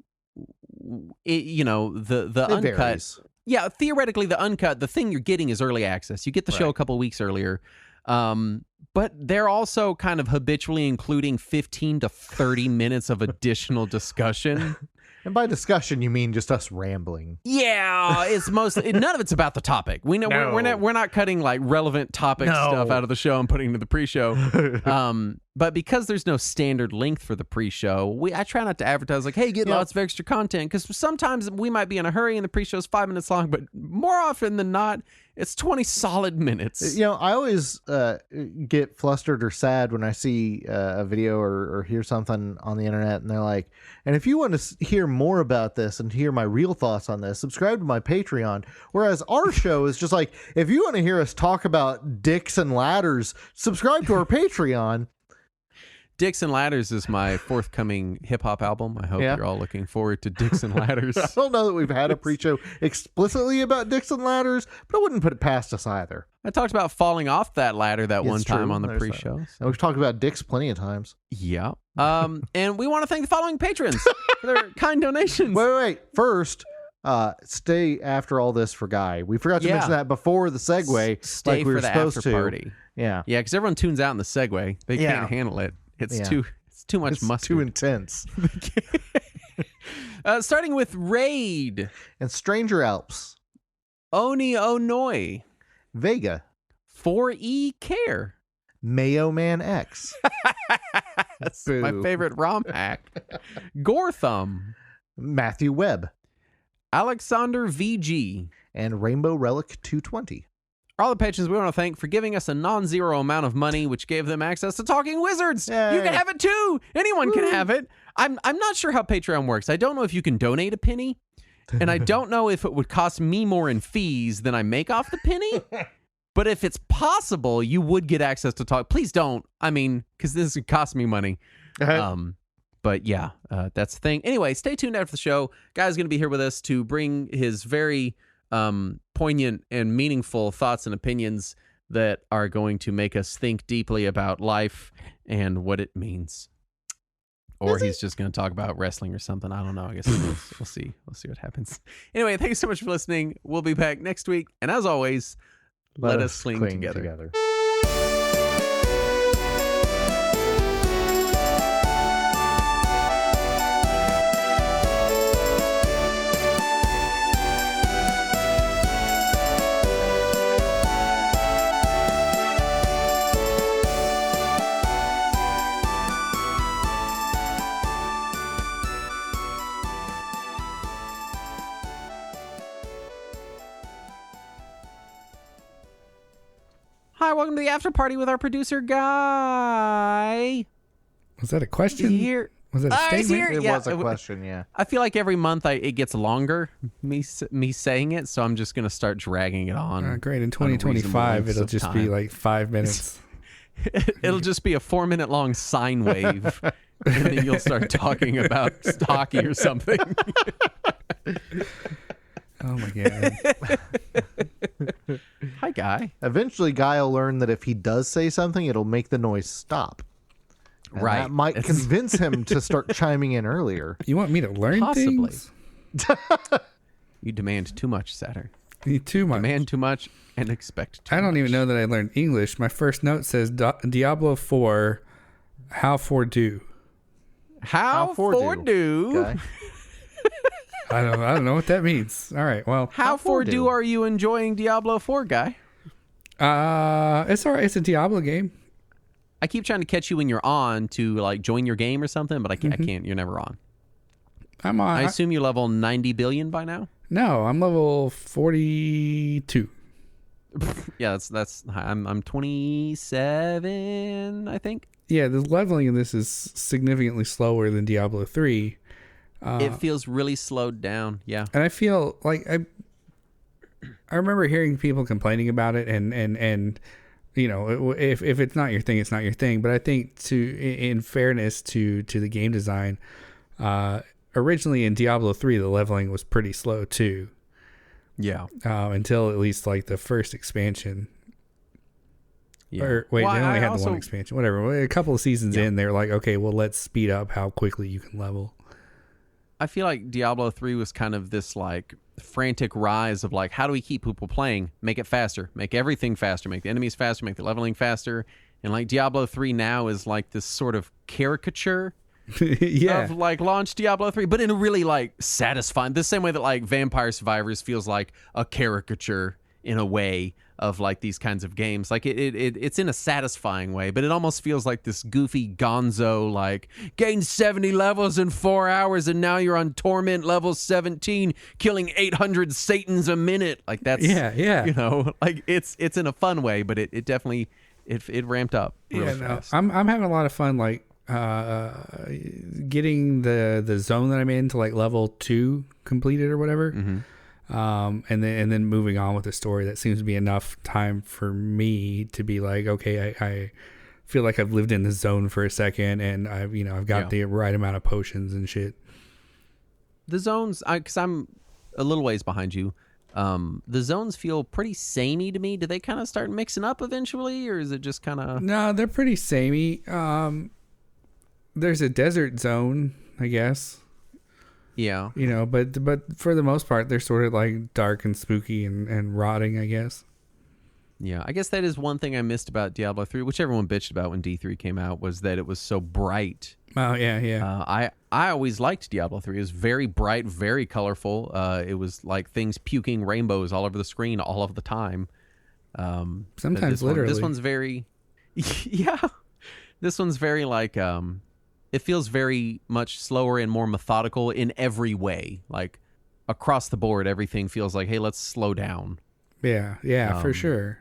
A: the uncut
B: varies.
A: Yeah, theoretically the uncut, the thing you're getting is early access. You get the show a couple weeks earlier. But they're also kind of habitually including 15 to 30 minutes of additional discussion.
B: And by discussion, you mean just us rambling.
A: Yeah, it's mostly none of it's about the topic. We know we're not cutting like relevant topic stuff out of the show and putting it into the pre-show. But because there's no standard length for the pre-show, I try not to advertise like, hey, get lots of extra content. Because sometimes we might be in a hurry and the pre-show is 5 minutes long, but more often than not, it's 20 solid minutes.
B: I always get flustered or sad when I see a video or hear something on the internet and they're like, and if you want to hear more about this and hear my real thoughts on this, subscribe to my Patreon. Whereas our show is just like, if you want to hear us talk about dicks and ladders, subscribe to our Patreon.
A: Dicks and Ladders is my forthcoming hip-hop album. I hope you're all looking forward to Dicks and Ladders.
B: I don't know that we've had a pre-show explicitly about dicks and ladders, but I wouldn't put it past us either.
A: I talked about falling off that ladder one time on the pre-show.
B: And we've talked about dicks plenty of times.
A: Yeah. And we want to thank the following patrons for their kind donations.
B: Wait. First, stay after all this for Guy. We forgot to mention that before the segue.
A: Stay
B: like we
A: for
B: were
A: the
B: supposed
A: after
B: to.
A: Party.
B: Yeah.
A: Yeah, because everyone tunes out in the segue. They can't handle it. It's too much mustard.
B: Too intense.
A: Starting with Raid.
B: And Stranger Alps.
A: Oni Onoi.
B: Vega.
A: 4E Care.
B: Mayo Man X.
A: That's my favorite ROM hack. Gorthum.
B: Matthew Webb.
A: Alexander VG.
B: And Rainbow Relic 220.
A: All the patrons we want to thank for giving us a non-zero amount of money, which gave them access to Talking Wizards.
B: Yay.
A: You can have it too. Anyone can have it. I'm not sure how Patreon works. I don't know if you can donate a penny, and I don't know if it would cost me more in fees than I make off the penny. But if it's possible, you would get access to talk. Please don't. I mean, because this would cost me money. But yeah, that's the thing. Anyway, stay tuned after the show. Guy's going to be here with us to bring his very poignant and meaningful thoughts and opinions that are going to make us think deeply about life and what it means. Or he's just going to talk about wrestling or something. I don't know. I guess we'll see. We'll see what happens. Anyway, thanks so much for listening. We'll be back next week. And as always, let us cling together. Hi, welcome to the after party with our producer, Guy.
C: Was that a question?
A: Here.
C: Was that a statement?
B: It was a question, yeah.
A: I feel like every month it gets longer, me saying it, so I'm just going to start dragging it on.
C: Great. In 2025, it'll just be like 5 minutes.
A: It'll just be a 4-minute long sine wave, and then you'll start talking about hockey or something.
C: Oh, my God.
A: Hi, Guy.
B: Eventually, Guy will learn that if he does say something, it'll make the noise stop. And
A: right.
B: That might convince him to start chiming in earlier.
C: You want me to learn
A: Possibly.
C: things?
A: You demand too much, Saturn.
C: Too much.
A: Demand too much and expect too much.
C: I don't even know that I learned English. My first note says Diablo 4, how for do.
A: How for do?
B: Guy.
C: I don't know what that means. All right. Well,
A: How for do are you enjoying Diablo 4, Guy?
C: it's all right. It's a Diablo game.
A: I keep trying to catch you when you're on to like join your game or something, but I can't. You're never on.
C: I'm on.
A: I assume you level 90 billion by now.
C: No, I'm level 42.
A: Yeah, that's high. I'm 27, I think.
C: Yeah, the leveling in this is significantly slower than Diablo 3.
A: It feels really slowed down. Yeah.
C: And I feel like I remember hearing people complaining about it, and you know, if it's not your thing, it's not your thing. But I think in fairness to the game design, originally in Diablo 3, the leveling was pretty slow too.
A: Yeah.
C: Until at least like the first expansion.
A: Yeah.
C: Or wait,
A: Well,
C: they only
A: I
C: had
A: also-
C: the one expansion. Whatever. A couple of seasons in, they're like, okay, well, let's speed up how quickly you can level.
A: I feel like Diablo 3 was kind of this like frantic rise of like, how do we keep people playing? Make it faster, make everything faster, make the enemies faster, make the leveling faster. And like Diablo 3 now is like this sort of caricature
C: Yeah.
A: of like launch Diablo 3, but in a really like satisfying, the same way that like Vampire Survivors feels like a caricature in a way of like these kinds of games. Like it's in a satisfying way, but it almost feels like this goofy gonzo, like gained 70 levels in 4 hours and now you're on torment level 17 killing 800 satans a minute. Like that's you know, like it's in a fun way, but it definitely it ramped up real fast.
C: I'm having a lot of fun, like getting the zone that I'm in to like level 2 completed or whatever. And then moving on with the story. That seems to be enough time for me to be like, okay, I feel like I've lived in the zone for a second, and I've got the right amount of potions and shit.
A: The zones, because I'm a little ways behind you. The zones feel pretty samey to me. Do they kind of start mixing up eventually, or is it just kind of?
C: No, they're pretty samey. There's a desert zone, I guess.
A: Yeah.
C: But for the most part, they're sort of like dark and spooky and rotting, I guess.
A: Yeah, I guess that is one thing I missed about Diablo 3, which everyone bitched about when D3 came out, was that it was so bright.
C: Oh, yeah.
A: I always liked Diablo 3. It was very bright, very colorful. It was like things puking rainbows all over the screen all of the time.
C: Sometimes literally.
A: This one's very... Yeah. This one's very like... it feels very much slower and more methodical in every way. Like across the board, everything feels like, hey, let's slow down.
C: Yeah, for sure.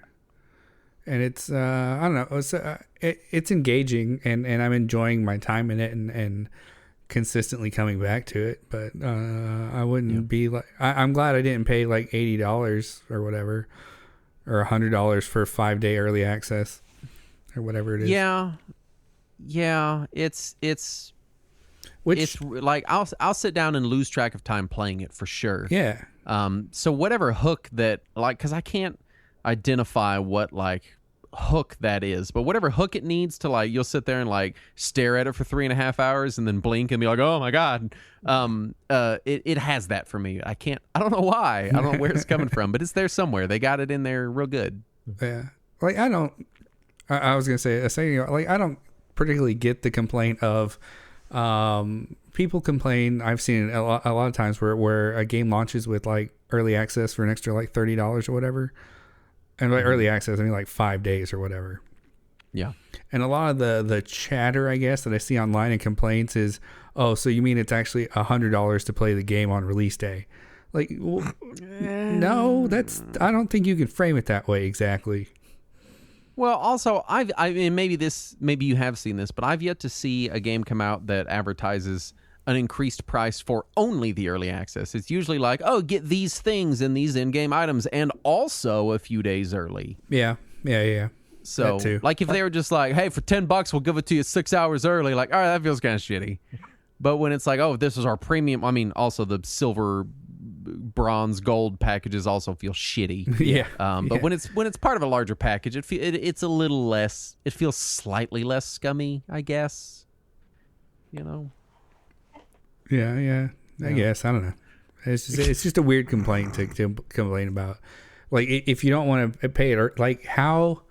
C: And it's I don't know, it's engaging, and I'm enjoying my time in it and consistently coming back to it. But I wouldn't be like, I'm glad I didn't pay like $80 or whatever, or $100 for 5-day early access or whatever it is.
A: Yeah, it's like I'll sit down and lose track of time playing it for sure.
C: Yeah.
A: So whatever hook that, like, because I can't identify what like hook that is, but whatever hook it needs to, like, you'll sit there and like stare at it for 3.5 hours and then blink and be like, oh my god. It has that for me. I don't know why. I don't know where it's coming from, but it's there somewhere. They got it in there real good.
C: Yeah. Like I was gonna say a second ago, like I don't particularly get the complaint of people complain. I've seen it a lot of times where a game launches with like early access for an extra like $30 or whatever, and by early access I mean like 5 days or whatever.
A: Yeah.
C: And a lot of the chatter, I guess, that I see online and complaints is, oh, so you mean it's actually $100 to play the game on release day? Like, well, no, I don't think you can frame it that way exactly.
A: Well, also, I mean, maybe you have seen this, but I've yet to see a game come out that advertises an increased price for only the early access. It's usually like, oh, get these things and these in-game items, and also a few days early.
C: Yeah.
A: So, like, if they were just like, hey, for $10, we'll give it to you 6 hours early, like, all right, that feels kind of shitty. But when it's like, oh, this is our premium, I mean, also the silver, bronze, gold packages also feel shitty.
C: Yeah.
A: But when it's part of a larger package, it's a little less. It feels slightly less scummy, I guess. You know.
C: Yeah. I guess, I don't know. It's just a weird complaint to complain about. Like, if you don't want to pay it, or like how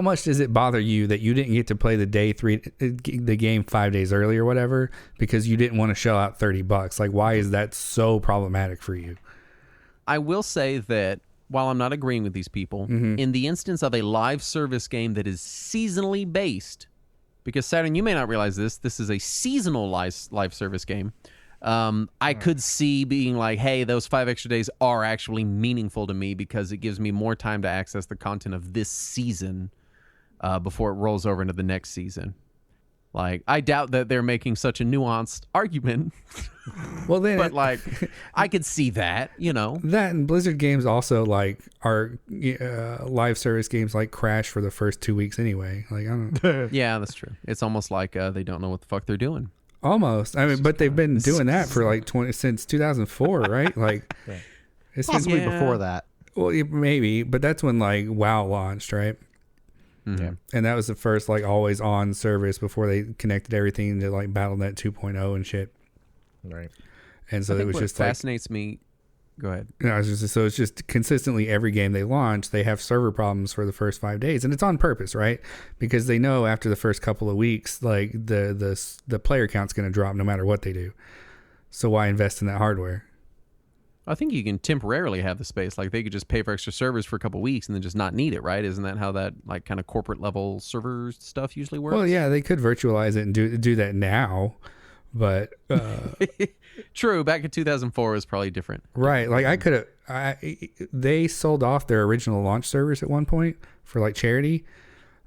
C: much does it bother you that you didn't get to play the game 5 days early or whatever because you didn't want to shell out $30? Like, why is that so problematic for you?
A: I will say that while I'm not agreeing with these people, in the instance of a live service game that is seasonally based, because Saturn, you may not realize this is a seasonal live service game. I could see being like, hey, those 5 extra days are actually meaningful to me because it gives me more time to access the content of this season before it rolls over into the next season. Like, I doubt that they're making such a nuanced argument.
C: Well, then,
A: but like, I could see that, you know.
C: That and Blizzard games also like are live service games like crash for the first 2 weeks anyway. Like, I don't.
A: Yeah, that's true. It's almost like they don't know what the fuck they're doing.
C: Almost. I mean, but they've been doing that for like since 2004, right? Like,
B: it's possibly before that.
C: Well, maybe, but that's when like WoW launched, right?
A: Mm-hmm.
C: And that was the first like always on service before they connected everything to like BattleNet 2.0 and shit.
B: Right.
C: And so it was just
A: fascinates me. Go ahead.
C: So it's just consistently every game they launch, they have server problems for the first 5 days, and it's on purpose, right? Because they know after the first couple of weeks, like the player count's going to drop no matter what they do. So why invest in that hardware?
A: I think you can temporarily have the space. Like they could just pay for extra servers for a couple weeks and then just not need it, right? Isn't that how that like kind of corporate level server stuff usually works?
C: Well, yeah, they could virtualize it and do that now, but
A: True. Back in 2004 was probably different.
C: right. Like they sold off their original launch servers at one point for like charity.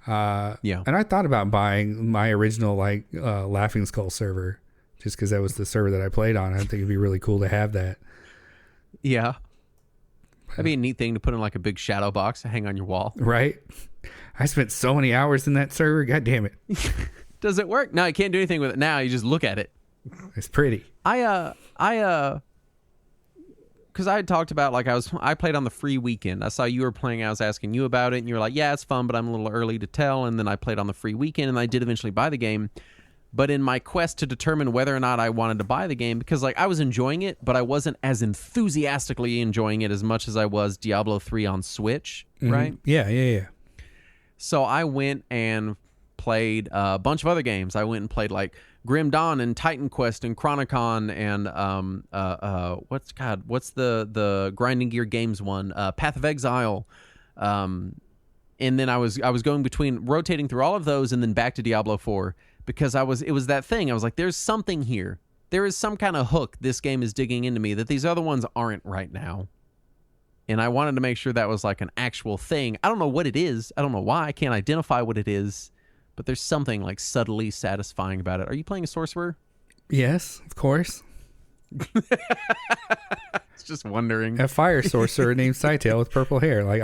A: Yeah.
C: And I thought about buying my original like Laughing Skull server just because that was the server that I played on. I think it'd be really cool to have that.
A: Yeah. That'd be a neat thing to put in like a big shadow box to hang on your wall.
C: Right? I spent so many hours in that server. God damn it.
A: Does it work? No, you can't do anything with it now. You just look at it.
C: It's pretty.
A: Because I had talked about like I played on the free weekend. I saw you were playing. I was asking you about it, and you were like, "Yeah, it's fun, but I'm a little early to tell." And then I played on the free weekend, and I did eventually buy the game. But in my quest to determine whether or not I wanted to buy the game, because like I was enjoying it, but I wasn't as enthusiastically enjoying it as much as I was Diablo 3 on Switch, right?
C: Yeah.
A: So I went and played a bunch of other games. I went and played like Grim Dawn and Titan Quest and Chronicon and what's the Grinding Gear Games one? Path of Exile. And then I was going between rotating through all of those and then back to Diablo 4 because it was that thing. I was like, there's something here. There is some kind of hook this game is digging into me that these other ones aren't right now. And I wanted to make sure that was like an actual thing. I don't know what it is. I don't know why. I can't identify what it is. But there's something like subtly satisfying about it. Are you playing a sorcerer?
C: Yes, of course.
A: It's just wondering.
C: A fire sorcerer named Cytail with purple hair. Like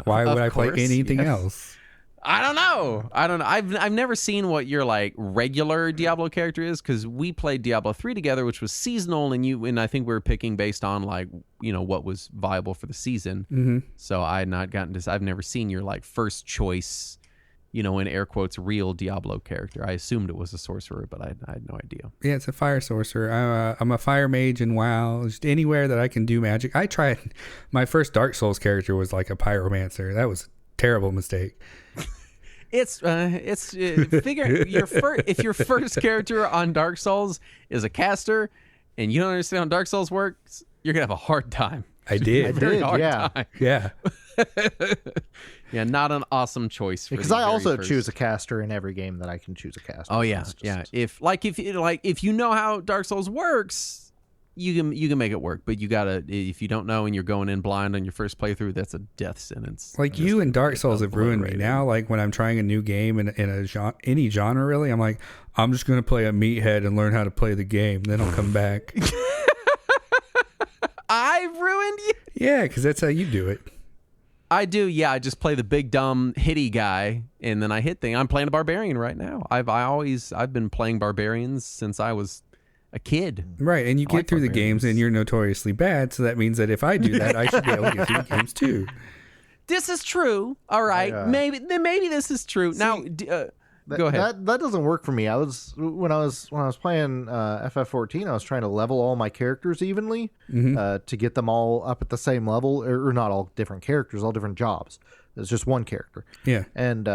C: why would I play anything else?
A: I don't know. I've never seen what your like regular Diablo character is because we played Diablo 3 together, which was seasonal, and I think we were picking based on like what was viable for the season.
C: Mm-hmm.
A: So I had not gotten to. I've never seen your like first choice, in air quotes, real Diablo character. I assumed it was a sorcerer, but I had no idea.
C: Yeah, it's a fire sorcerer. I'm a fire mage in WoW. Just anywhere that I can do magic. I tried. My first Dark Souls character was like a pyromancer. That was a terrible mistake.
A: Figure if your first character on Dark Souls is a caster and you don't understand how Dark Souls works, you're gonna have a hard time.
C: I did.
A: Time.
C: Yeah.
A: Yeah, not an awesome choice.
B: Because I also choose a caster in every game that I can choose a caster.
A: Oh yeah, yeah. If you know how Dark Souls works, you can make it work. But you gotta, if you don't know and you're going in blind on your first playthrough, that's a death sentence.
C: Like you and Dark Souls have ruined me now. Like when I'm trying a new game in any genre, really, I'm like, I'm just gonna play a meathead and learn how to play the game. Then I'll come back.
A: I've ruined you.
C: Yeah, because that's how you do it.
A: I do, yeah. I just play the big dumb hitty guy, and then I hit thing. I'm playing a barbarian right now. I've been playing barbarians since I was a kid.
C: Right, and you get through the games, and you're notoriously bad. So that means that if I do that, I should be able to get through the games too.
A: This is true. All right, maybe this is true.
B: See,
A: now, go ahead.
B: That doesn't work for me. When I was playing FF14, I was trying to level all my characters evenly to get them all up at the same level, or not all different characters, all different jobs. It's just one character.
C: Yeah,
B: and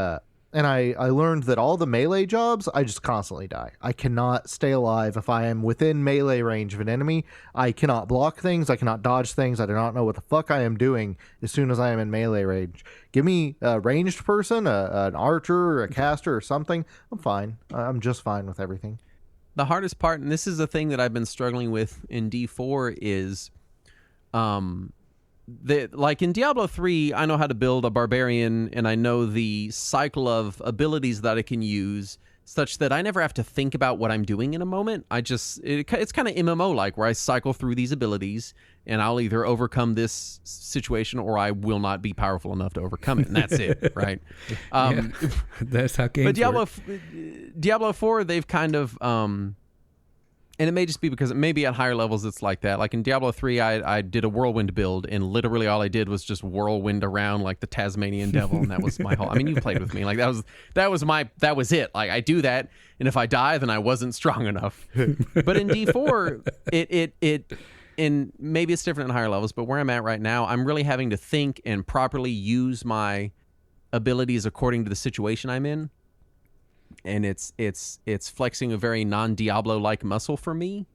B: I learned that all the melee jobs, I just constantly die. I cannot stay alive if I am within melee range of an enemy. I cannot block things. I cannot dodge things. I do not know what the fuck I am doing as soon as I am in melee range. Give me a ranged person, an archer, or a caster, or something. I'm fine. I'm just fine with everything.
A: The hardest part, and this is a thing that I've been struggling with in D4, is like in Diablo 3, I know how to build a barbarian, and I know the cycle of abilities that I can use such that I never have to think about what I'm doing in a moment. It's kind of MMO-like, where I cycle through these abilities, and I'll either overcome this situation or I will not be powerful enough to overcome it, and that's it, right?
C: That's how games work.
A: Diablo 4, they've kind of... and it may just be because maybe at higher levels it's like that. Like in Diablo 3, I did a whirlwind build, and literally all I did was just whirlwind around like the Tasmanian devil, and that was my whole... I mean, you played with me. Like that was it. Like I do that, and if I die, then I wasn't strong enough. But in D4, and maybe it's different at higher levels, but where I'm at right now, I'm really having to think and properly use my abilities according to the situation I'm in. And it's flexing a very non-Diablo-like muscle for me.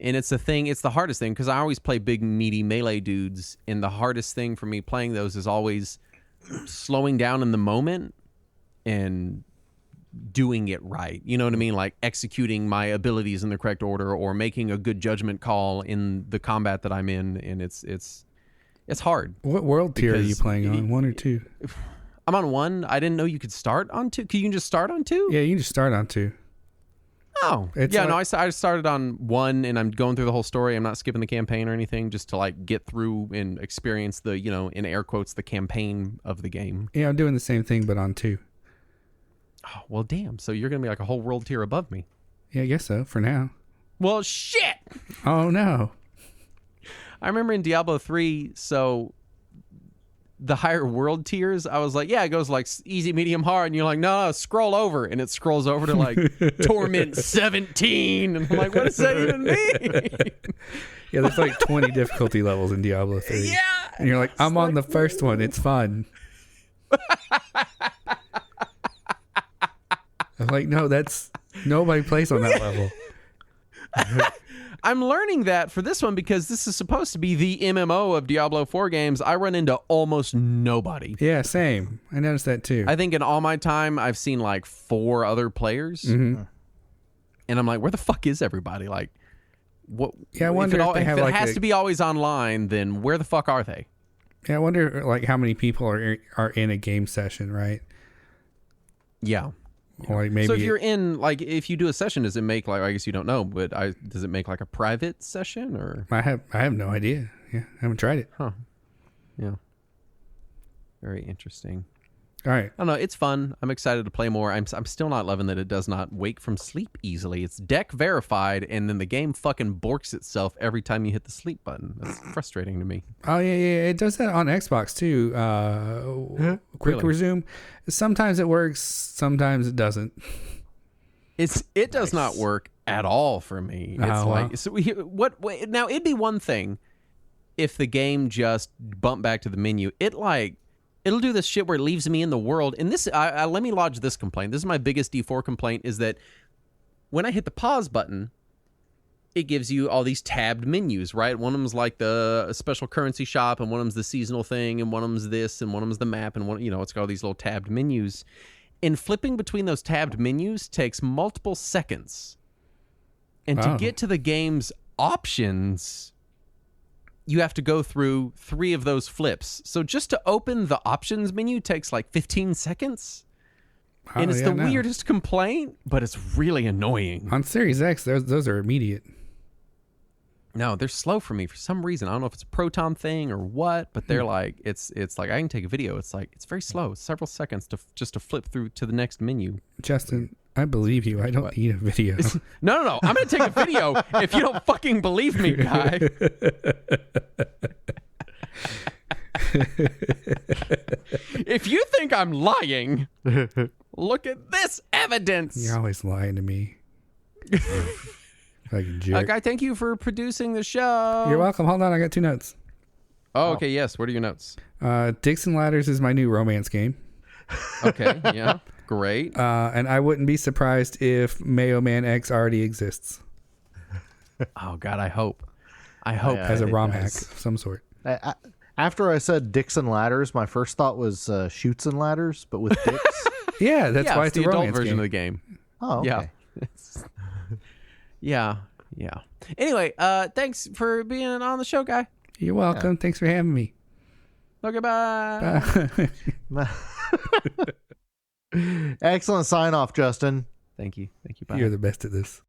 A: And it's the hardest thing because I always play big, meaty melee dudes. And the hardest thing for me playing those is always slowing down in the moment and doing it right. You know what I mean? Like executing my abilities in the correct order or making a good judgment call in the combat that I'm in. And it's hard.
C: What world tier are you playing on? 1 or 2?
A: I'm on 1. I didn't know you could start on 2. Can you just start on 2?
C: Yeah, you can just start on 2.
A: Oh,
C: It's
A: yeah.
C: like-
A: No, I started on 1, and I'm going through the whole story. I'm not skipping the campaign or anything, just to like get through and experience the, in air quotes, the campaign of the game.
C: Yeah, I'm doing the same thing, but on 2.
A: Oh, well, damn. So you're gonna be like a whole world tier above me.
C: Yeah, I guess so for now.
A: Well, shit.
C: Oh no.
A: I remember in Diablo 3, so the higher world tiers, I was like, yeah, it goes like easy, medium, hard, and you're like, no, scroll over, and it scrolls over to like Torment 17, and I'm like, what does that even mean?
C: Yeah, there's like 20 difficulty levels in Diablo 3.
A: Yeah,
C: And you're like, I'm on the first one. It's fun. I'm like, no, that's nobody plays on that level.
A: I'm learning that for this one because this is supposed to be the MMO of Diablo 4 games. I run into almost nobody.
C: Yeah, same. I noticed that too.
A: I think in all my time, I've seen like 4 other players.
C: Mm-hmm.
A: And I'm like, where the fuck is everybody? Like, what?
C: Yeah, I wonder if they have
A: it
C: like
A: has to be always online, then where the fuck are they?
C: Yeah, I wonder like how many people are in a game session, right?
A: Yeah.
C: Or like maybe
A: So if you're in, like, if you do a session, does it make like, I guess you don't know, but does it make like a private session or?
C: I have no idea. Yeah, I haven't tried it.
A: Huh. Yeah. Very interesting.
C: All right.
A: I don't know. It's fun. I'm excited to play more. I'm still not loving that it does not wake from sleep easily. It's deck verified, and then the game fucking borks itself every time you hit the sleep button. That's frustrating to me.
C: Oh yeah. It does that on Xbox too. Quick
A: Really?
C: resume. Sometimes it works. Sometimes it doesn't.
A: It does not work at all for me. It's
C: Oh,
A: like
C: wow.
A: so what now? It'd be one thing if the game just bumped back to the menu. It'll do this shit where it leaves me in the world. And this, let me lodge this complaint. This is my biggest D4 complaint, is that when I hit the pause button, it gives you all these tabbed menus, right? One of them's like the special currency shop, and one of them's the seasonal thing, and one of them's this, and one of them's the map, and one, it's got all these little tabbed menus. And flipping between those tabbed menus takes multiple seconds. And to
C: Oh.
A: get to the game's options, you have to go through 3 of those flips. So just to open the options menu takes like 15 seconds. And it's the
C: no.
A: weirdest complaint, but it's really annoying.
C: On Series X, those are immediate.
A: No, they're slow for me for some reason. I don't know if it's a Proton thing or what, but they're like, it's like I can take a video. It's like, it's very slow. It's several seconds to flip through to the next menu.
C: Justin, I believe you. I don't need a video.
A: No. I'm going to take a video if you don't fucking believe me, guy. If you think I'm lying, look at this evidence.
C: You're always lying to me. Fucking jerk.
A: Guy, thank you for producing the show.
C: You're welcome. Hold on, I got 2 notes.
A: Oh, okay, yes. What are your notes?
C: Dixon Ladders is my new romance game.
A: Okay, yeah. Great.
C: And I wouldn't be surprised if Mayo Man X already exists
A: Oh, God, I hope. Yeah,
C: as a
A: it
C: ROM
A: does.
C: hack of some sort.
B: After I said Dixon Ladders, my first thought was Shoots and Ladders, but with dicks.
C: Yeah, that's
A: Yeah,
C: why
A: it's
C: it's
A: the
C: a
A: adult
C: romance
A: version
C: game.
A: of the game.
B: Oh, okay.
A: Yeah. Yeah. Anyway, thanks for being on the show, guy.
C: You're welcome. Thanks for having me.
A: Okay, bye.
B: Excellent sign off, Justin.
A: Thank you. Bye.
C: You're the best at this.